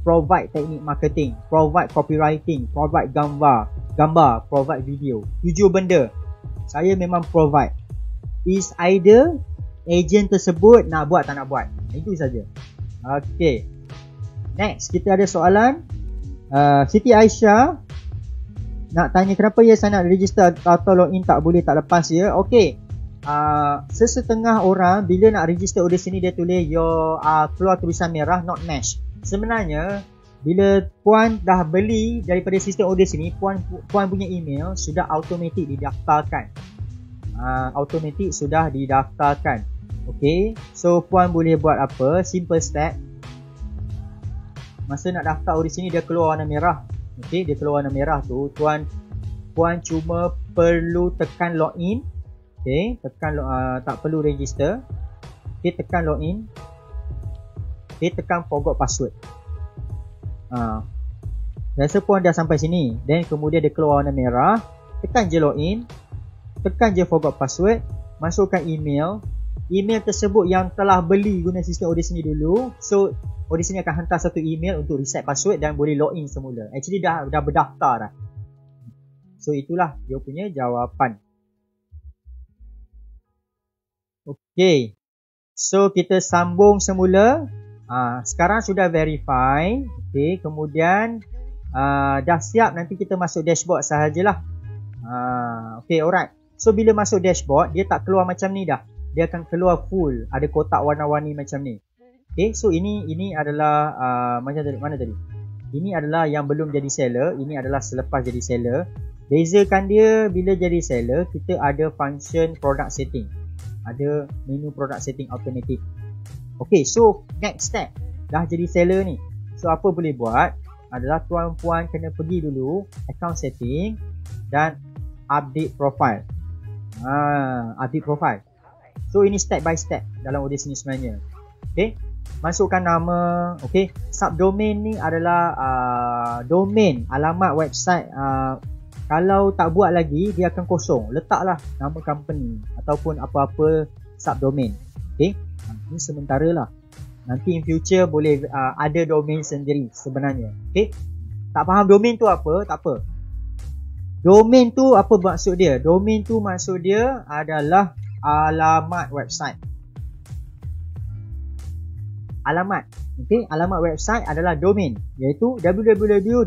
provide teknik marketing, provide copywriting, provide gambar, provide video. 7 benda saya memang provide. Is either agent tersebut nak buat tak nak buat. Itu saja. Okay, next kita ada soalan. Siti Aisyah nak tanya kenapa saya nak register atau login tak boleh tak lepas ya. Okay, sesetengah orang bila nak register order sini dia tulis your keluar tulisan merah not match. Sebenarnya bila puan dah beli daripada sistem order sini, puan punya email sudah automatik didaftarkan. Automatik sudah didaftarkan. Okay, so puan boleh buat apa? Simple step. Masa nak daftar order sini dia keluar warna merah. Okay, dia keluar warna merah tu, puan cuma perlu tekan login. Okay, tekan tak perlu register. Okay, tekan login. Okay, tekan forgot password. Rasa puan dah sampai sini. Then kemudian dia keluar warna merah. Tekan je login. Tekan je forgot password. Masukkan email. Email tersebut yang telah beli guna sistem order sini dulu. So order sini akan hantar satu email untuk reset password dan boleh login semula. Actually dah berdaftar dah. So itulah dia punya jawapan. Okay, so kita sambung semula. Sekarang sudah verify. Okay, kemudian dah siap, nanti kita masuk dashboard sahajalah. Okay, alright. So bila masuk dashboard, dia tak keluar macam ni dah. Dia akan keluar full, ada kotak warna-warni macam ni. Okay, so ini adalah mana tadi? Ini adalah yang belum jadi seller, ini adalah selepas jadi seller. Bezakan dia bila jadi seller, kita ada function product setting. Ada menu product setting automatic. Okay, so next step, dah jadi seller ni. So apa boleh buat adalah tuan-puan kena pergi dulu account setting dan update profile. Update profile. So ini step by step dalam order sini sebenarnya. Okay, masukkan nama. Okay, subdomain ni adalah domain, alamat website. Kalau tak buat lagi, dia akan kosong. Letaklah nama company ataupun apa-apa subdomain. Okay, ini sementara lah. Nanti in future boleh ada domain sendiri sebenarnya. Okay, tak faham domain tu apa? Tak apa. Domain tu apa maksud dia? Domain tu maksud dia adalah alamat website. Alamat. Okay, alamat website adalah domain, iaitu www.bpn.my.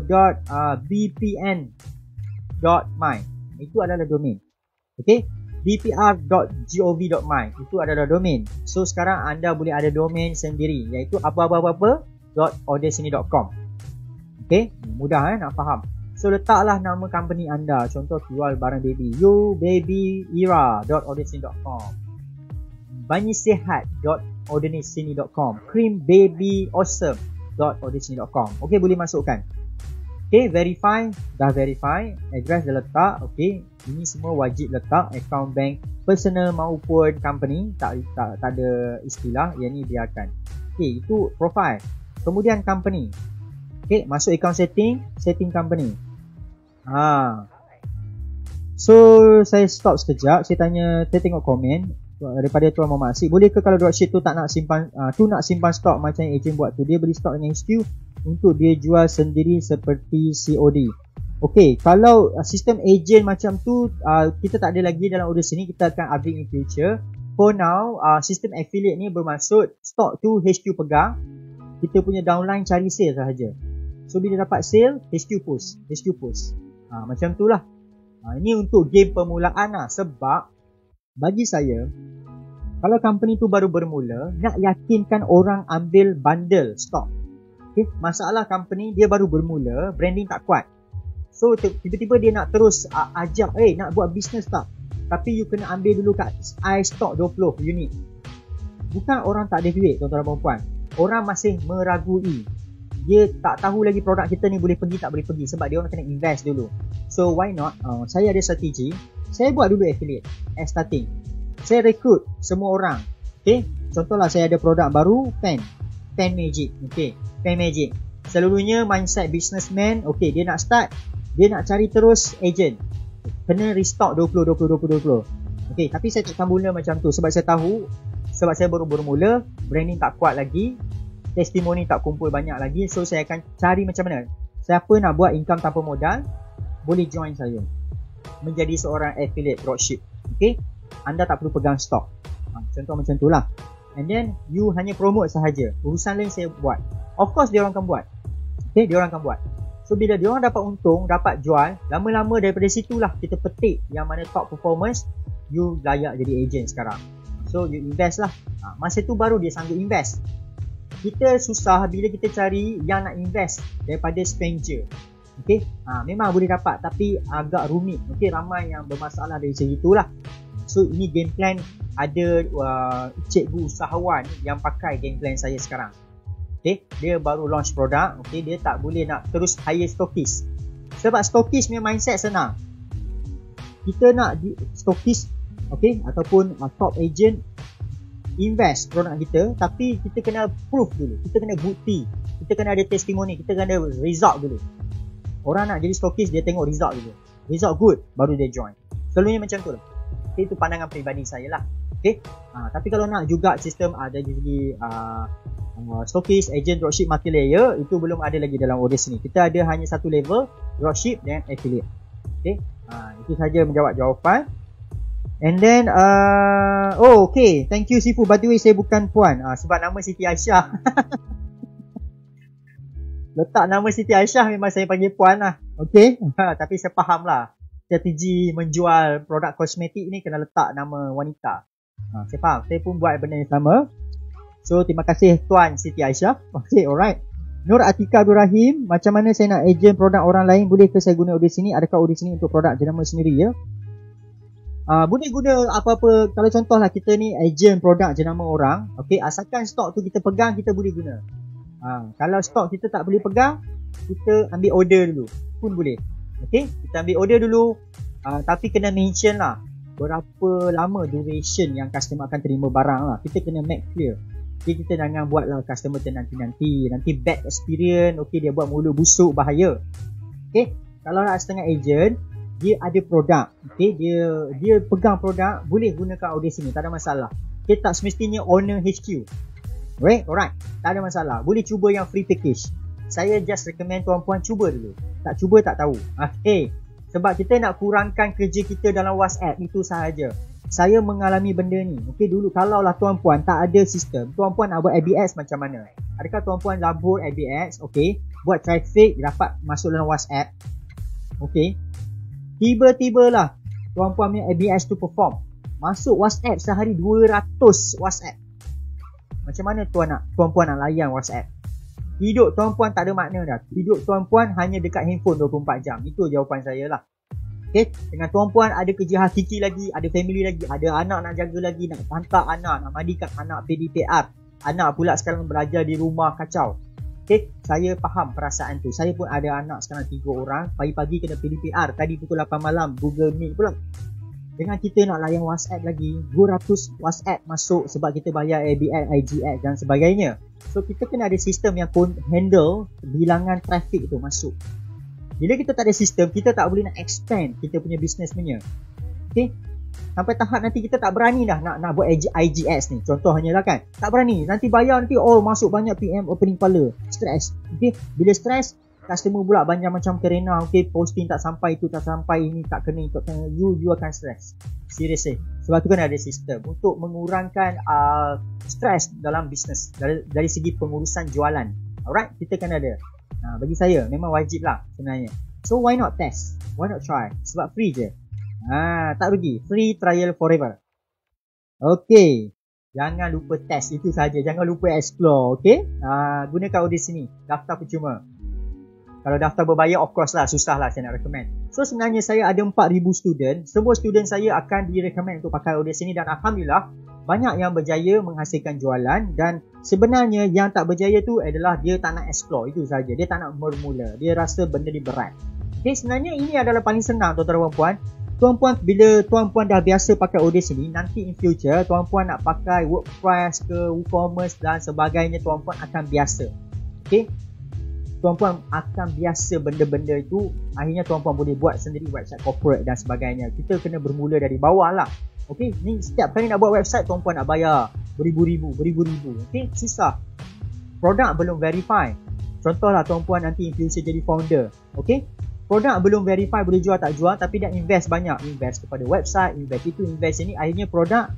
Itu adalah domain. Okay, bpr.gov.my itu adalah domain. So sekarang anda boleh ada domain sendiri, iaitu apa-apa-apa.ordersini.com. Okay, mudah nak faham. So letaklah nama company anda. Contoh jual barang baby, youbabyera.ordersini.com, banyisihat.ordersini.com, creambabyawesome.ordersini.com. Okay, boleh masukkan. Okay, verify. Dah verify, address dah letak. Okay, ini semua wajib letak. Account bank personal maupun company, tak ada istilah, yang ni biarkan. Okay, itu profile. Kemudian company. Okay, masuk account setting, setting company. So saya stop sekejap. Saya tengok komen daripada Tuan Muhammad Asyik. Boleh ke kalau dropship tu tak nak simpan, nak simpan stok macam yang ejen buat tu, dia beli stok dengan HQ untuk dia jual sendiri seperti COD. Okay, kalau sistem ejen macam tu kita tak ada lagi dalam order sini, kita akan update in future. For now, sistem affiliate ni bermaksud stok tu HQ pegang, kita punya downline cari sale sahaja. So bila dapat sale, HQ push. Macam tu lah. Ini untuk game permulaan lah. Sebab bagi saya, kalau company tu baru bermula, nak yakinkan orang ambil bundle stok. Okay? Masalah company dia baru bermula, branding tak kuat. So tiba-tiba dia nak terus ajak, nak buat bisnes tak? Tapi you kena ambil dulu kat I stok 20 unit. Bukan orang tak ada duit, tuan-tuan dan puan. Orang masih meragui. Dia tak tahu lagi produk kita ni boleh pergi tak boleh pergi, sebab dia orang kena invest dulu. So why not, saya ada strategi. Saya buat dulu affiliate as starting. Saya rekrut semua orang. Okay, contohlah saya ada produk baru, pen magic. Okay, pen magic. Selalunya mindset businessman, okay, dia nak start, dia nak cari terus agent, kena restock 20. Okay, tapi saya tak mula macam tu. Sebab saya tahu, sebab saya baru bermula, branding tak kuat lagi, testimoni tak kumpul banyak lagi. So saya akan cari macam mana, siapa nak buat income tanpa modal, boleh join saya menjadi seorang affiliate dropship. Okay, anda tak perlu pegang stok. Contoh macam tu lah. And then you hanya promote sahaja, urusan lain saya buat. Of course dia orang akan buat. Okay, dia orang akan buat. So bila dia orang dapat untung, dapat jual, lama-lama daripada situlah kita petik yang mana top performance, you layak jadi agent sekarang. So you invest lah. Masa tu baru dia sanggup invest. Kita susah bila kita cari yang nak invest daripada stranger. Okay, memang boleh dapat tapi agak rumit. Okay, ramai yang bermasalah dari segi itulah. So ini game plan, ada cikgu usahawan yang pakai game plan saya sekarang. Okay, dia baru launch produk. Okay, dia tak boleh nak terus hire stokis. Sebab stokis punya mindset senang. Kita nak stokis, okay, ataupun top agent invest produk kita, tapi kita kena proof dulu, kita kena bukti, kita kena ada testimoni, kita kena ada result dulu. Orang nak jadi stokis, dia tengok result dulu, result good, baru dia join. Selalunya macam tu lah. Okay, itu pandangan peribadi saya lah. Okay, tapi kalau nak juga sistem ada di segi stokis, agent, dropship, multi layer, itu belum ada lagi dalam Odes ni. Kita ada hanya satu level, dropship dan affiliate. Okay, itu saja menjawab jawapan. And then okay, thank you Sifu. By the way, saya bukan puan, sebab nama Siti Aisyah. Letak nama Siti Aisyah memang saya panggil puan lah. Okay, tapi saya faham lah, strategi menjual produk kosmetik ni kena letak nama wanita. Saya faham, saya pun buat benda yang sama. So terima kasih Tuan Siti Aisyah. Okay, alright. Nur Atika Abdul Rahim, macam mana saya nak agent produk orang lain, boleh ke saya guna Odes sini? Adakah Odes sini untuk produk jenama sendiri ya? Boleh guna apa-apa. Kalau contohlah kita ni agent produk jenama orang, okay, asalkan stok tu kita pegang, kita boleh guna. Kalau stok kita tak boleh pegang, kita ambil order dulu pun boleh. Okay, kita ambil order dulu, tapi kena mention lah berapa lama duration yang customer akan terima barang lah. Kita kena make clear. Okay, kita jangan buat lah customer nanti bad experience. Okay, dia buat mulu busuk, bahaya. Okay, kalau nak setengah agent, dia ada produk, okay, dia pegang produk, boleh gunakan Odes sini, tak ada masalah. Okay, tak semestinya owner HQ. Alright, tak ada masalah. Boleh cuba yang free package. Saya just recommend tuan-puan cuba dulu. Tak cuba tak tahu. Okay, sebab kita nak kurangkan kerja kita dalam WhatsApp, itu sahaja. Saya mengalami benda ni. Okay, dulu kalaulah tuan-puan tak ada sistem, tuan-puan nak buat ABS macam mana? Adakah tuan-puan labur ABS, okay, buat traffic, dapat masuk dalam WhatsApp. Okay, tiba-tiba lah tuan-puan punya ABS tu perform, masuk WhatsApp sehari 200 WhatsApp. Macam mana tuan-puan nak layan WhatsApp? Hidup tuan-puan tak ada makna dah. Hidup tuan-puan hanya dekat handphone 24 jam. Itu jawapan saya lah. Okay, dengan tuan-puan ada kerja hakiki lagi, ada family lagi, ada anak nak jaga lagi, nak hantar anak, nak mandikan anak PDPR, anak pula sekarang belajar di rumah, kacau. Okay, saya faham perasaan tu. Saya pun ada anak sekarang 3 orang. Pagi-pagi kena PDPR. Tadi pukul 8 malam Google Meet pula. Dengan kita nak layan WhatsApp lagi, 200 WhatsApp masuk sebab kita bayar ABS, IGX dan sebagainya. So kita kena ada sistem yang handle bilangan traffic tu masuk. Bila kita tak ada sistem, kita tak boleh nak expand kita punya business punya. Okay, sampai tahap nanti kita tak berani dah nak buat IGX ni. Contohnya lah kan, tak berani. Nanti bayar, nanti masuk banyak PM opening kepala. Stress. Okay, bila stress, customer pula banyak macam kerena. Okay, posting tak sampai, itu tak sampai, ini tak kena, itu tak kena. You akan stress. Seriously. Sebab tu kan ada sistem untuk mengurangkan stress dalam bisnes dari segi pengurusan jualan. Alright, kita kan ada. Bagi saya memang wajib lah sebenarnya. So why not test? Why not try? Sebab free je. Tak rugi. Free trial forever. Okay. Jangan lupa test, itu saja. Jangan lupa explore, okay? Gunakan Udacity ni. Daftar percuma. Kalau daftar berbayar, of course lah, susah lah saya nak recommend. So sebenarnya saya ada 4,000 student. Semua student saya akan direkomend untuk pakai Udacity ni, dan Alhamdulillah banyak yang berjaya menghasilkan jualan. Dan sebenarnya yang tak berjaya tu adalah dia tak nak explore, itu saja. Dia tak nak bermula. Dia rasa benda ni berat. Okay, sebenarnya ini adalah paling senang tuan-tuan dan puan. Tuan-puan, bila tuan-puan dah biasa pakai Udacity, nanti in future tuan-puan nak pakai WordPress ke WooCommerce dan sebagainya, tuan-puan akan biasa. Okay, tuan-puan akan biasa benda-benda itu. Akhirnya tuan-puan boleh buat sendiri website corporate dan sebagainya. Kita kena bermula dari bawah lah. Okay, ni setiap kali nak buat website, tuan-puan nak bayar beribu-ribu. Okay, susah. Produk belum verify. Contohlah tuan-puan nanti in future jadi founder. Okay, produk belum verify, boleh jual tak jual, tapi dah invest banyak. Invest kepada website, invest itu, invest ini. Akhirnya produk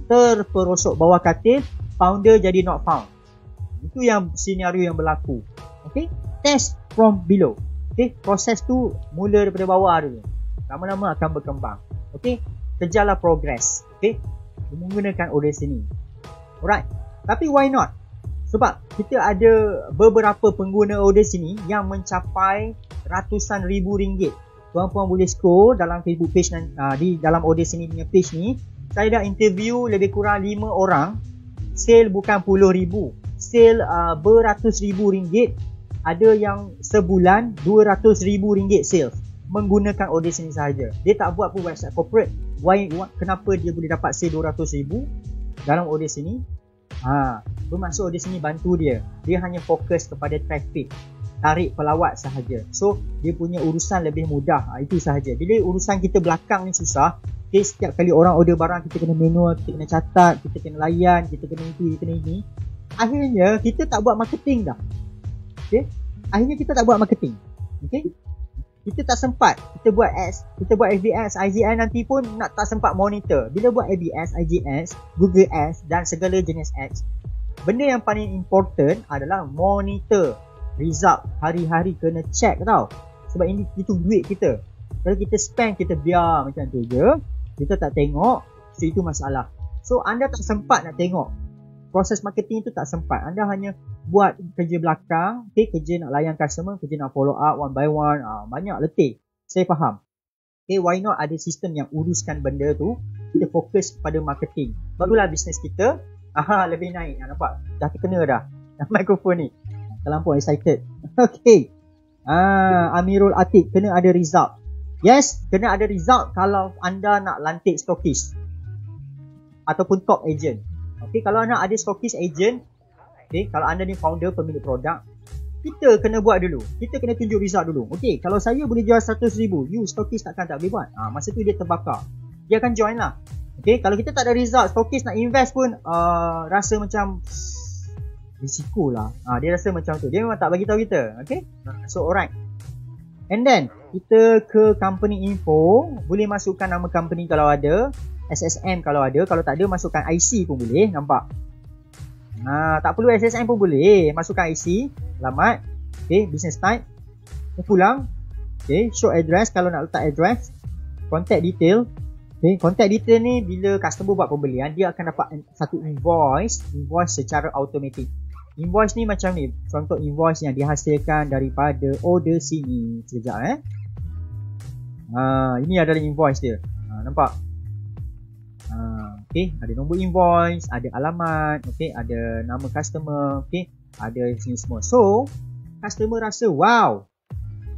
terperosok bawah katil, founder jadi not found. Itu yang senario yang berlaku. Okay, test from below. Okay, proses tu mula daripada bawah dulu. Lama-lama akan berkembang. Okay, kejarlah progress. Okay, menggunakan Udacity ni. Alright, tapi why not? Sebab kita ada beberapa pengguna Udacity ni yang mencapai ratusan ribu ringgit. Tuan-puan boleh scroll dalam Facebook page di dalam Udacity punya page ni. Saya dah interview lebih kurang 5 orang. Sale bukan puluh ribu. Sale beratus ribu ringgit. Ada yang sebulan 200 ribu ringgit sales menggunakan Udacity sahaja. Dia tak buat pun website corporate. Kenapa dia boleh dapat sale 200 ribu dalam Udacity? Bermaksud Udacity bantu dia. Dia hanya fokus kepada traffic, tarik pelawat sahaja. So dia punya urusan lebih mudah. Itu sahaja. Bila urusan kita belakang ni susah. Okay, setiap kali orang order barang, kita kena manual, kita kena catat, kita kena layan, kita kena itu, kita kena ini. Akhirnya kita tak buat marketing dah. Okay, akhirnya kita tak buat marketing. Okay, kita tak sempat. Kita buat ads, kita buat FBS, IGN, nanti pun nak tak sempat monitor. Bila buat FBS, IGN, Google Ads dan segala jenis ads, benda yang paling important adalah monitor result. Hari-hari kena check tau. Sebab ini itu duit kita. Kalau kita spend, kita biar macam tu je, kita tak tengok, so itu masalah. So anda tak sempat nak tengok proses marketing itu, tak sempat. Anda hanya buat kerja belakang. Okay, kerja nak layan customer, kerja nak follow up one by one. Banyak letih. Saya faham. Okay, why not ada sistem yang uruskan benda tu. Kita fokus pada marketing. Barulah bisnes kita lebih naik. Nampak? Dah terkena dah mikrofon ni. Terlampau excited. Okay. Amirul Atik, kena ada result. Yes, kena ada result kalau anda nak lantik stokis ataupun top agent. Okay, kalau anda ada stokis agent, okay, kalau anda ni founder, pemilik produk, kita kena buat dulu. Kita kena tunjuk result dulu. Okay, kalau saya boleh jual 100,000, you stokis tak boleh buat. Masa tu dia terbakar. Dia akan join lah. Okay, kalau kita tak ada result, stokis nak invest pun rasa macam risiko lah. Dia rasa macam tu. Dia memang tak bagi tahu kita. Okay, so alright. And then kita ke company info. Boleh masukkan nama company kalau ada, SSN kalau ada. Kalau tak ada, masukkan IC pun boleh. Nampak? Tak perlu SSN pun boleh. Masukkan IC, alamat, okay, business type, pulang, okay, show address kalau nak letak address, contact detail. Okay, contact detail ni bila customer buat pembelian, dia akan dapat satu invoice secara automatik. Invoice ni macam ni. Contoh invoice yang dihasilkan daripada order sini. Sekejap ini adalah invoice dia. Nampak? Okay, ada nombor invoice, ada alamat, okay, ada nama customer, okay, ada sini semua. So, customer rasa wow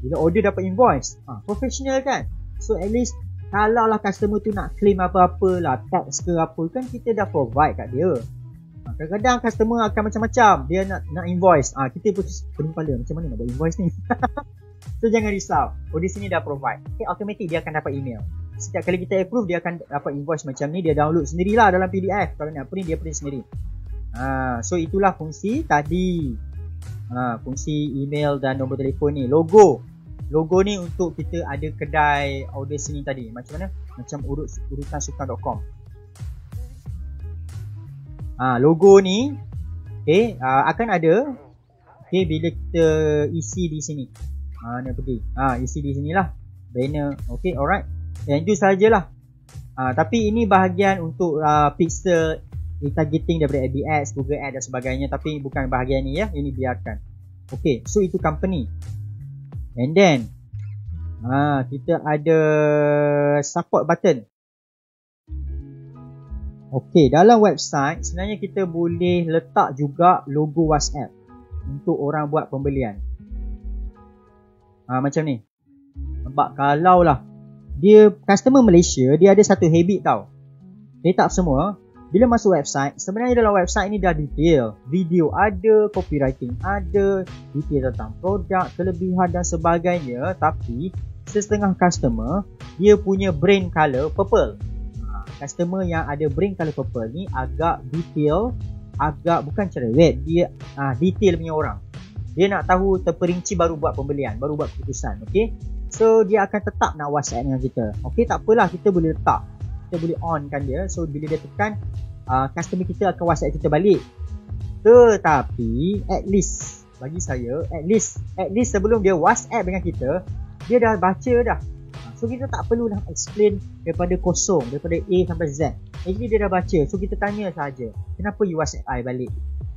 bila order dapat invoice. Professional kan? So, at least kalau lah customer tu nak claim apa-apa lah, tax ke apa, kan kita dah provide kat dia. Kadang-kadang customer akan macam-macam. Dia nak invoice. Kita pun pening kepala, macam mana nak buat invoice ni? So jangan risau. Di sini dah provide. Okay, automatic dia akan dapat email. Setiap kali kita approve, dia akan dapat invoice macam ni. Dia download sendirilah dalam PDF. Kalau nak print, dia print sendiri. So itulah fungsi tadi. Fungsi email dan nombor telefon ni. Logo ni untuk kita ada kedai order sini tadi. Macam mana? Macam urutansukan.com. Logo ni okay, akan ada okay, bila kita isi di sini. Ni pergi. Isi di sinilah. Banner. Okay, alright. Yang itu sajalah. Tapi ini bahagian untuk pixel retargeting daripada AdS, Google Ads dan sebagainya. Tapi bukan bahagian ni ya. Ini biarkan. Okay, so itu company. And then kita ada support button. Okay, dalam website sebenarnya kita boleh letak juga logo WhatsApp untuk orang buat pembelian. Macam ni. Nampak, kalau lah dia customer Malaysia, dia ada satu habit tau. Dia tak semua. Bila masuk website, sebenarnya dalam website ni dah detail. Video ada, copywriting ada, detail tentang produk, kelebihan dan sebagainya. Tapi setengah customer, dia punya brand colour purple. Customer yang ada brand colour purple ni agak detail, agak bukan cerewet, dia detail punya orang. Dia nak tahu terperinci baru buat pembelian, baru buat keputusan. Okay, so dia akan tetap nak WhatsApp dengan kita. Okay, tak apalah, kita boleh letak, kita boleh on kan dia. So bila dia tekan, customer kita akan WhatsApp kita balik. Tetapi at least bagi saya, at least sebelum dia WhatsApp dengan kita, dia dah baca dah. So kita tak perlu nak explain daripada kosong, daripada A sampai Z. Actually dia dah baca. So kita tanya saja, kenapa you WhatsApp I balik?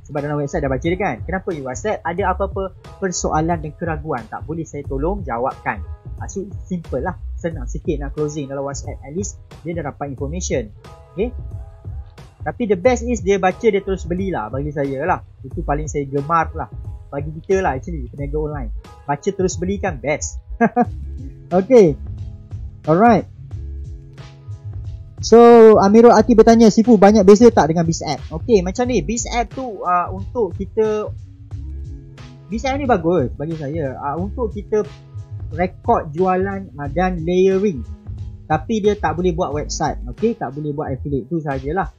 Sebab dalam website dah baca dia kan. Kenapa you WhatsApp? Ada apa-apa persoalan dan keraguan? Tak boleh saya tolong jawabkan. So simple lah. Senang sikit nak closing dalam WhatsApp. At least dia dah dapat information. Okay. Tapi the best is dia baca, dia terus belilah. Bagi saya lah, itu paling saya gemar lah. Bagi kita lah actually, peniaga online. Baca terus beli kan best. Okay, alright. So Amirul Ati bertanya, Sifu banyak beza tak dengan BizApp? Okay, macam ni, BizApp tu untuk kita, BizApp ni bagus bagi saya, untuk kita rekod jualan dan layering. Tapi dia tak boleh buat website. Okay, tak boleh buat affiliate, tu sajalah.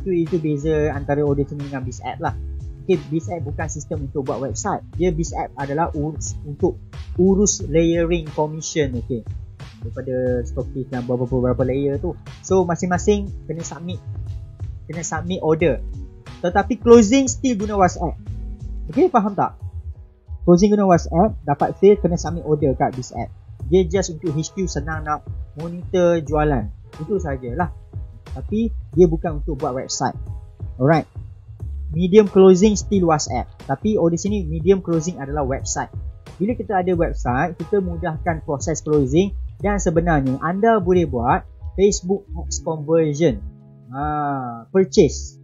Itu beza antara Audacity dengan BizApp lah. Okay, BizApp bukan sistem untuk buat website. Dia BizApp adalah untuk urus layering commission. Okay, daripada stokis dan beberapa layer tu. So masing-masing kena submit order. Tetapi closing still guna WhatsApp. Okay, faham tak? Closing guna WhatsApp, dapat sale kena submit order kat BizApp. Dia just untuk HQ senang nak monitor jualan. Itu sajalah. Tapi dia bukan untuk buat website. Alright. Medium closing still WhatsApp. Tapi di sini medium closing adalah website. Bila kita ada website, kita mudahkan proses closing. Dan sebenarnya anda boleh buat Facebook Ads conversion, purchase.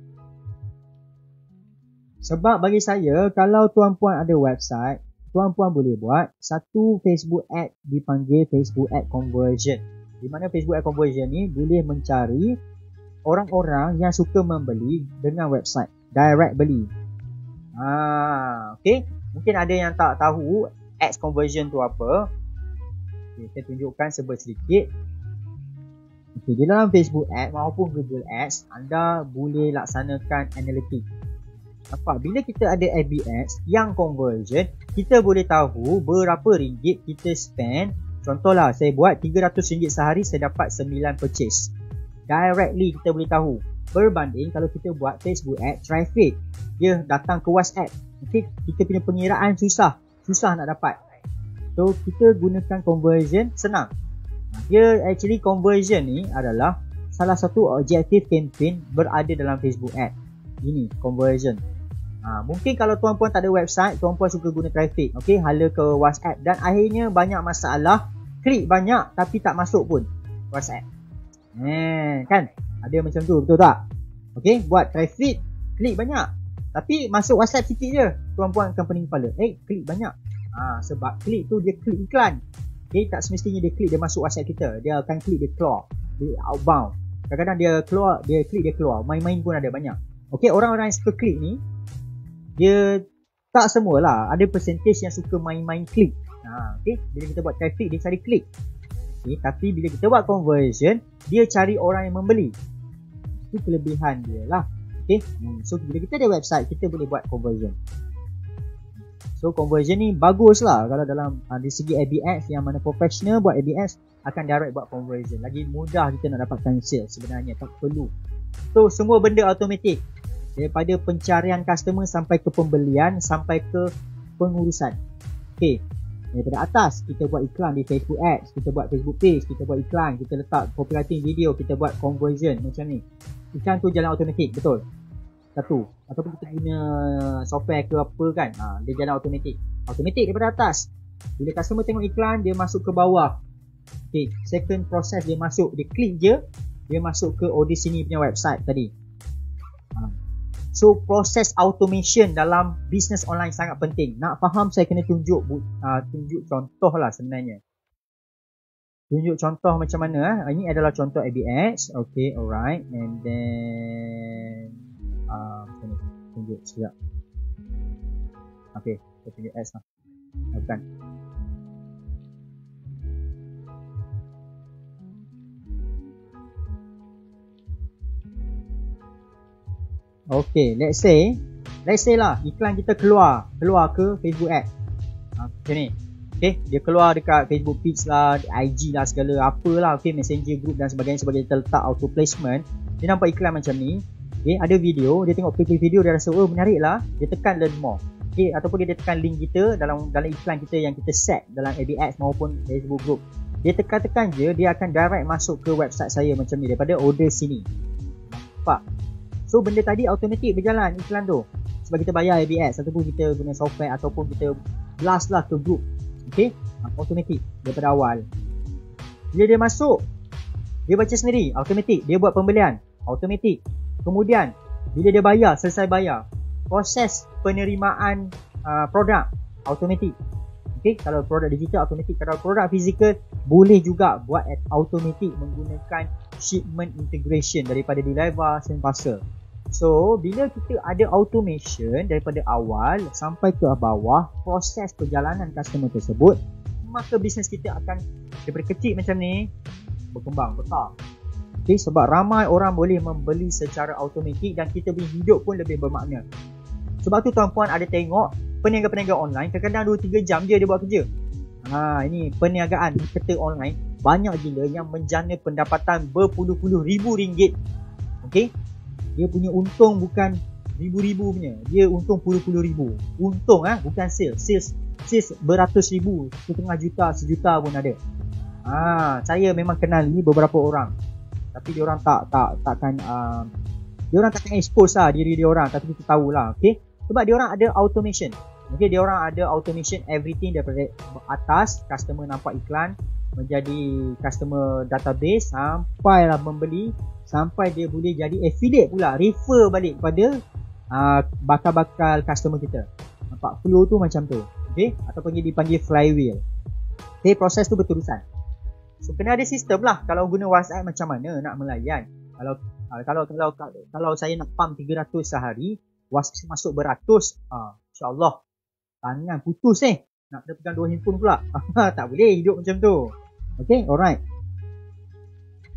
Sebab bagi saya, kalau tuan-puan ada website, tuan-puan boleh buat satu Facebook Ad dipanggil Facebook Ad conversion. Di mana Facebook Ad conversion ni boleh mencari orang-orang yang suka membeli dengan website, direct beli. Okay, mungkin ada yang tak tahu Ads conversion tu apa. Okay, saya tunjukkan sedikit. Okay, di dalam Facebook Ads maupun Google Ads, anda boleh laksanakan analytics. Nampak, bila kita ada FB Ads yang conversion, kita boleh tahu berapa ringgit kita spend. Contohlah, saya buat RM300 sehari, saya dapat 9 purchase. Directly kita boleh tahu. Berbanding kalau kita buat Facebook Ads traffic, dia datang ke WhatsApp. Okay, kita punya pengiraan susah nak dapat. So kita gunakan conversion, senang. Dia actually conversion ni adalah salah satu objektif campaign berada dalam Facebook Ad. Ini conversion. Mungkin kalau tuan-puan tak ada website, tuan-puan suka guna traffic, okay, hala ke WhatsApp, dan akhirnya banyak masalah, klik banyak tapi tak masuk pun WhatsApp. Kan? Ada macam tu, betul tak? Okay, buat traffic, klik banyak tapi masuk WhatsApp sikit je, tuan-puan akan pening kepala. Klik banyak. Sebab klik tu dia klik iklan. Okay, tak semestinya dia klik dia masuk WhatsApp kita. Dia akan klik dia keluar, dia outbound. Kadang-kadang dia keluar, dia klik dia keluar. Main-main pun ada banyak. Okay, orang-orang yang suka klik ni, dia tak semualah, ada percentage yang suka main-main klik. Okay, bila kita buat traffic dia cari klik. Okay, tapi bila kita buat conversion, dia cari orang yang membeli. Itu kelebihan dia lah. Okay, so bila kita ada website, kita boleh buat conversion. So conversion ni bagus lah kalau dalam dari segi FB Ads, yang mana professional buat FB Ads akan direct buat conversion. Lagi mudah kita nak dapatkan sales sebenarnya, tak perlu. So semua benda automatik. Daripada pencarian customer sampai ke pembelian, sampai ke pengurusan. Okay, Daripada atas, kita buat iklan di Facebook Ads, kita buat Facebook Page, kita buat iklan, kita letak copywriting video, kita buat conversion macam ni. Iklan tu jalan automatik, betul? Satu. Ataupun kita guna software ke apa kan, dia jalan automatik. Automatik daripada atas. Bila customer tengok iklan, dia masuk ke bawah. Okay, second proses dia masuk, dia klik je, dia masuk ke Audacity punya website tadi. So proses automation dalam business online sangat penting. Nak faham, saya kena tunjuk contoh lah sebenarnya. Tunjuk contoh macam mana. Ini adalah contoh AB Ads. Okay, alright. And then tunjuk sekejap. Okay, saya tunjuk ads lah. Bukan. Okay, let's say lah iklan kita keluar ke Facebook Ads. Macam ni. Okay, dia keluar dekat Facebook Page lah, IG lah, segala apalah, okay, Messenger group dan sebagainya, kita letak auto placement. Dia nampak iklan macam ni. Okay, ada video, dia tengok play video, dia rasa oh menarik lah, dia tekan learn more. Okay, ataupun dia tekan link kita dalam iklan kita yang kita set dalam AB Ads maupun Facebook group. Dia tekan je, dia akan direct masuk ke website saya macam ni daripada order sini. Nampak? So benda tadi automatik berjalan iklan tu. Sebab kita bayar AB Ads ataupun kita guna software ataupun kita blast lah ke group. Okay, automatik daripada awal. Bila dia masuk, dia baca sendiri, automatik. Dia buat pembelian, automatik. Kemudian bila dia bayar, selesai bayar, proses penerimaan produk automatik. Okay, kalau produk digital automatik, kalau produk fizikal boleh juga buat automatik menggunakan shipment integration daripada Deliver dan Parcel. So bila kita ada automation daripada awal sampai ke bawah proses perjalanan customer tersebut, maka bisnes kita akan daripada kecil macam ni berkembang besar. Okay, sebab ramai orang boleh membeli secara automatik dan kita punya hidup pun lebih bermakna. Sebab tu tuan-puan ada tengok peniaga-peniaga online kadang-kadang 2-3 jam je dia buat kerja. Ini perniagaan di kereta online banyak gila yang menjana pendapatan berpuluh-puluh ribu ringgit. Okay, dia punya untung bukan ribu-ribu punya, dia untung puluh-puluh ribu. Untung bukan sales beratus ribu, setengah juta, sejuta pun ada. Saya memang kenal ni beberapa orang. Tapi diorang takkan expose lah diri diorang, tapi kita tahulah. Okay, sebab diorang ada automation. Okay, diorang ada automation everything daripada atas, customer nampak iklan menjadi customer database sampailah membeli, sampai dia boleh jadi affiliate pula, refer balik kepada bakal-bakal customer kita. Nampak flow tu macam tu. Okay, ataupun dia dipanggil flywheel. Okay, proses tu berterusan. So kena ada sistem lah. Kalau guna WhatsApp macam mana nak melayan. Kalau saya nak pump 300 sehari, WhatsApp masuk beratus, insyaAllah tangan putus nak pegang 2 handphone pula. Tak boleh hidup macam tu. Okay, alright.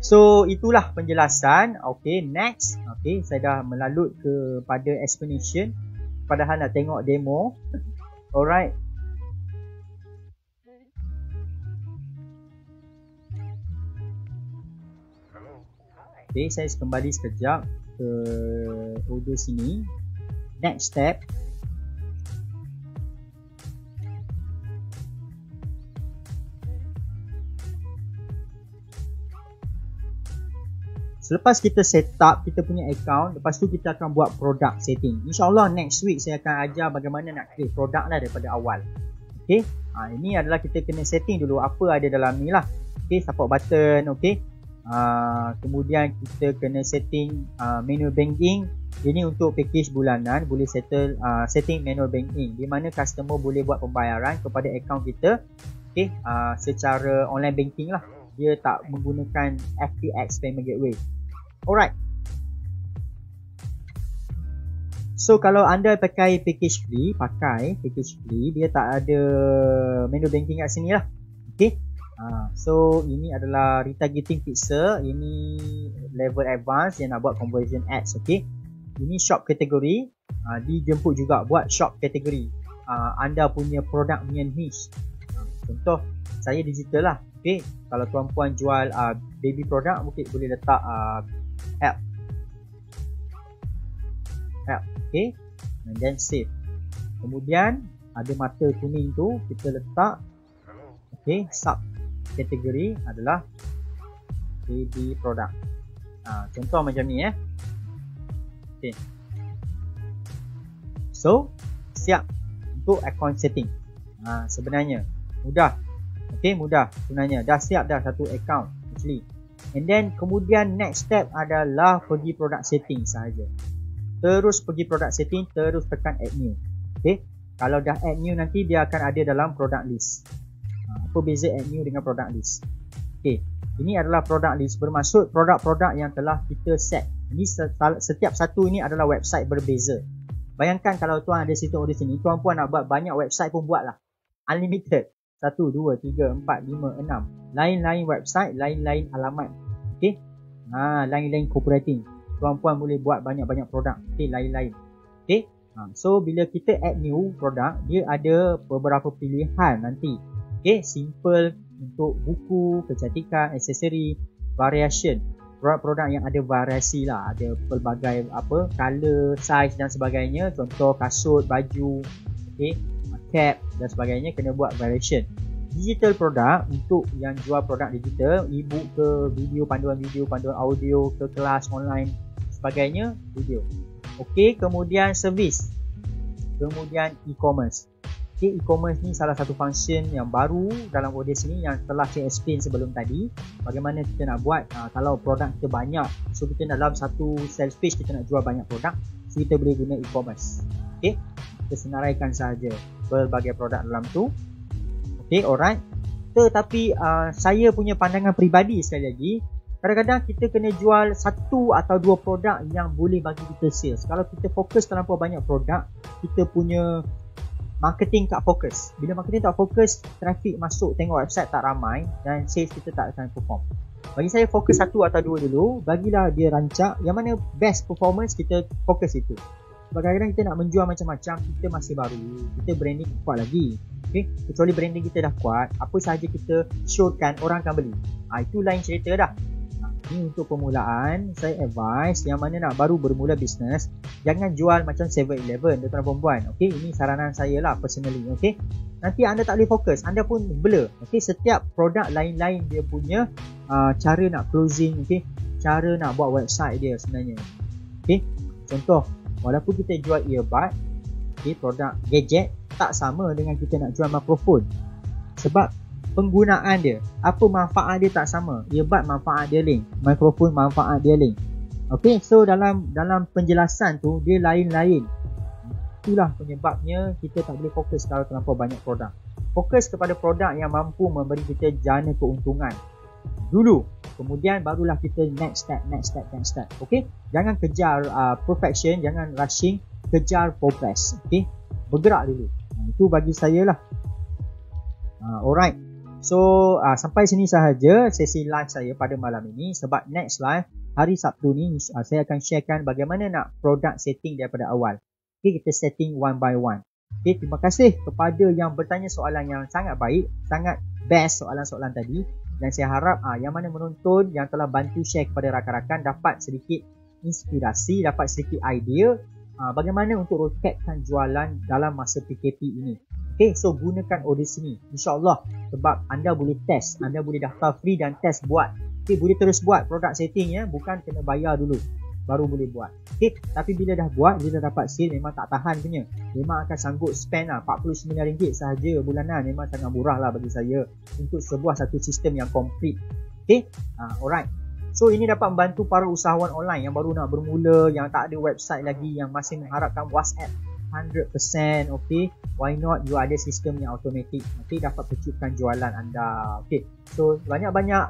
So itulah penjelasan. Okay, next. Okay, saya dah melalut kepada explanation, padahal nak tengok demo. Alright. Okay, saya kembali sekejap ke order sini. Next step. Selepas kita set up kita punya account, lepas tu kita akan buat product setting. InsyaAllah next week saya akan ajar bagaimana nak create product lah daripada awal. Okay, ini adalah kita kena setting dulu apa ada dalam ni lah. Okay, support button. Okay, kemudian kita kena setting manual banking. Ini untuk package bulanan, boleh setting manual banking di mana customer boleh buat pembayaran kepada account kita, okay, secara online banking lah. Dia tak menggunakan FTX payment gateway. Alright. So kalau anda pakai package free, dia tak ada manual banking kat sini lah. Okay, so ini adalah retargeting pixel. Ini level advance yang nak buat conversion ads. Okay, ini shop kategori. Dijemput juga buat shop kategori. Anda punya produk punya niche. Contoh saya digital lah. Okay, kalau tuan-puan jual baby produk, mungkin boleh letak app. Okay, and then save. Kemudian ada mata kuning tu kita letak Okay, sub kategori adalah baby product. Contoh macam ni Okay. So, siap untuk account setting. Sebenarnya mudah. Okay, mudah sebenarnya. Dah siap dah satu account actually. And then kemudian next step adalah pergi product setting sahaja. Terus pergi product setting, terus tekan add new. Okay. Kalau dah add new nanti dia akan ada dalam product list. Apa beza add new dengan product list? Okay. Ini adalah product list, bermaksud produk-produk yang telah kita set. Ini setiap satu ini adalah website berbeza. Bayangkan kalau tuan ada situ di sini, tuan puan nak buat banyak website pun buatlah. Unlimited. 1, 2, 3, 4, 5, 6. Lain-lain website, lain-lain alamat. Okay. Lain-lain cooperating. Tuan puan boleh buat banyak-banyak produk. Okay, lain-lain. Okay. So, bila kita add new produk, dia ada beberapa pilihan nanti. Okay, simple untuk buku, kecantikan, aksesori, variation. Produk-produk yang ada variasi lah, ada pelbagai color, size dan sebagainya. Contoh kasut, baju, okay, cap dan sebagainya, kena buat variation. Digital produk untuk yang jual produk digital, e-book ke, panduan audio ke, kelas online sebagainya, video. Okay, kemudian service, kemudian e-commerce. Okay, e-commerce ni salah satu function yang baru dalam Odes ni yang telah saya explain sebelum tadi. Bagaimana kita nak buat kalau produk kita banyak, so kita dalam satu sales page kita nak jual banyak produk, so kita boleh guna e-commerce. Okay, kita senaraikan sahaja berbagai produk dalam tu. Okay, alright. Tetapi saya punya pandangan peribadi sekali lagi, kadang-kadang kita kena jual satu atau dua produk yang boleh bagi kita sales. Kalau kita fokus terlampau banyak produk, kita punya marketing tak fokus. Bila marketing tak fokus, traffic masuk tengok website tak ramai dan sales kita tak akan perform. Bagi saya fokus satu atau dua dulu, bagilah dia rancak yang mana best performance, kita fokus itu. Sebab kadang-kadang kita nak menjual macam-macam, kita masih baru, kita branding kuat lagi. Okay? Kecuali branding kita dah kuat, apa sahaja kita showkan, orang akan beli. Itu lain cerita dah. Ini untuk permulaan, saya advise yang mana nak baru bermula bisnes, jangan jual macam 7-Eleven, tuan-tuan dan puan. Okay, ini saranan saya lah personally. Okay, nanti anda tak boleh fokus, anda pun blur. Okay, setiap produk lain-lain dia punya cara nak closing, okay, cara nak buat website dia sebenarnya. Okay, contoh, walaupun kita jual earbud, okay, produk gadget tak sama dengan kita nak jual mikrofon. Sebab penggunaan dia, apa manfaat dia tak sama. Earbud manfaat dia lain, mikrofon manfaat dia lain. Okay, so dalam penjelasan tu dia lain-lain. Itulah penyebabnya kita tak boleh fokus kalau terlampau banyak produk. Fokus kepada produk yang mampu memberi kita jana keuntungan dulu, kemudian barulah kita next step. Okay, jangan kejar perfection, jangan rushing, kejar progress. Okay, bergerak dulu. Itu bagi saya lah. Alright. So sampai sini sahaja sesi live saya pada malam ini. Sebab next live hari Sabtu ni saya akan sharekan bagaimana nak product setting daripada awal. Okay, kita setting one by one. Okay, terima kasih kepada yang bertanya soalan yang sangat baik, sangat best soalan-soalan tadi. Dan saya harap yang mana menonton yang telah bantu share kepada rakan-rakan dapat sedikit inspirasi, dapat sedikit idea bagaimana untuk roketkan jualan dalam masa PKP ini. Okay, so gunakan Odes ni, insyaAllah, sebab anda boleh test, anda boleh daftar free dan test buat. Okay, boleh terus buat product setting ya, bukan kena bayar dulu baru boleh buat. Okay, tapi bila dah buat, bila dah dapat sale, memang tak tahan punya. Memang akan sanggup spend lah RM49 sahaja bulanan. Memang sangat murah lah bagi saya untuk sebuah satu sistem yang complete. Okay, alright. So ini dapat membantu para usahawan online yang baru nak bermula, yang tak ada website lagi, yang masih mengharapkan WhatsApp 100%. Okay, why not you ada sistem yang automatic, okay, dapat kecutkan jualan anda. Okay, so banyak-banyak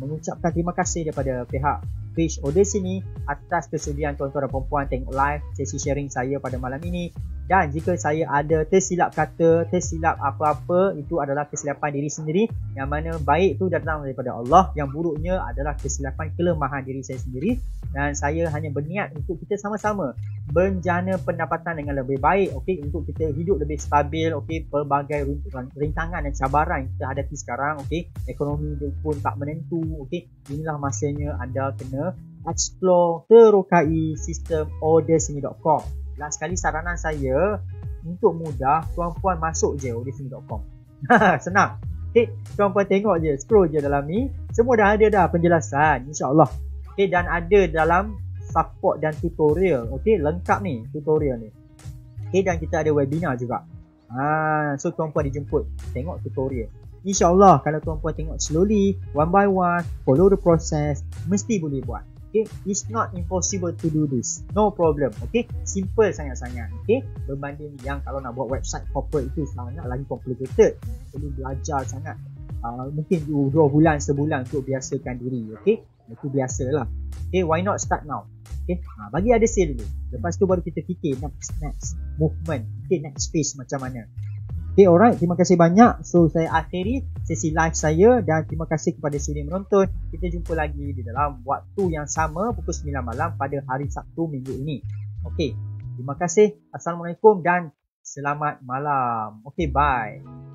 mengucapkan terima kasih daripada pihak page Odes ini atas kesudian tuan-tuan dan puan-puan tengok live sesi sharing saya pada malam ini. Dan jika saya ada tersilap kata, tersilap apa-apa, itu adalah kesilapan diri sendiri, yang mana baik itu datang daripada Allah, yang buruknya adalah kesilapan kelemahan diri saya sendiri. Dan saya hanya berniat untuk kita sama-sama menjana pendapatan dengan lebih baik, okey, untuk kita hidup lebih stabil, okey, pelbagai rintangan dan cabaran yang kita hadapi sekarang, okey, ekonomi pun tak menentu, okey, inilah masanya anda kena explore, terokai sistem odesini.com. Last sekali saranan saya, untuk mudah, tuan-puan masuk je odesini.com. Senang. Okay, tuan-puan tengok je, scroll je dalam ni. Semua dah ada dah penjelasan, insyaAllah. Okay, dan ada dalam support dan tutorial. Okay, lengkap ni tutorial ni. Okay, dan kita ada webinar juga. So tuan-puan dijemput tengok tutorial. InsyaAllah kalau tuan-puan tengok slowly, one by one, follow the process, mesti boleh buat. Okay, it's not impossible to do this. No problem. Okay, simple sangat-sangat. Okay, berbanding yang kalau nak buat website corporate itu sangat lagi complicated. Perlu belajar sangat. Mungkin 2 bulan, sebulan untuk biasakan diri. Okay, itu biasalah. Okay, why not start now? Okay, bagi ada sale dulu. Lepas tu baru kita fikir next movement. Okay, next phase macam mana. Okay, alright. Terima kasih banyak. So, saya akhiri sesi live saya dan terima kasih kepada sudi menonton. Kita jumpa lagi di dalam waktu yang sama pukul 9 malam pada hari Sabtu minggu ini. Okay, terima kasih. Assalamualaikum dan selamat malam. Okay, bye.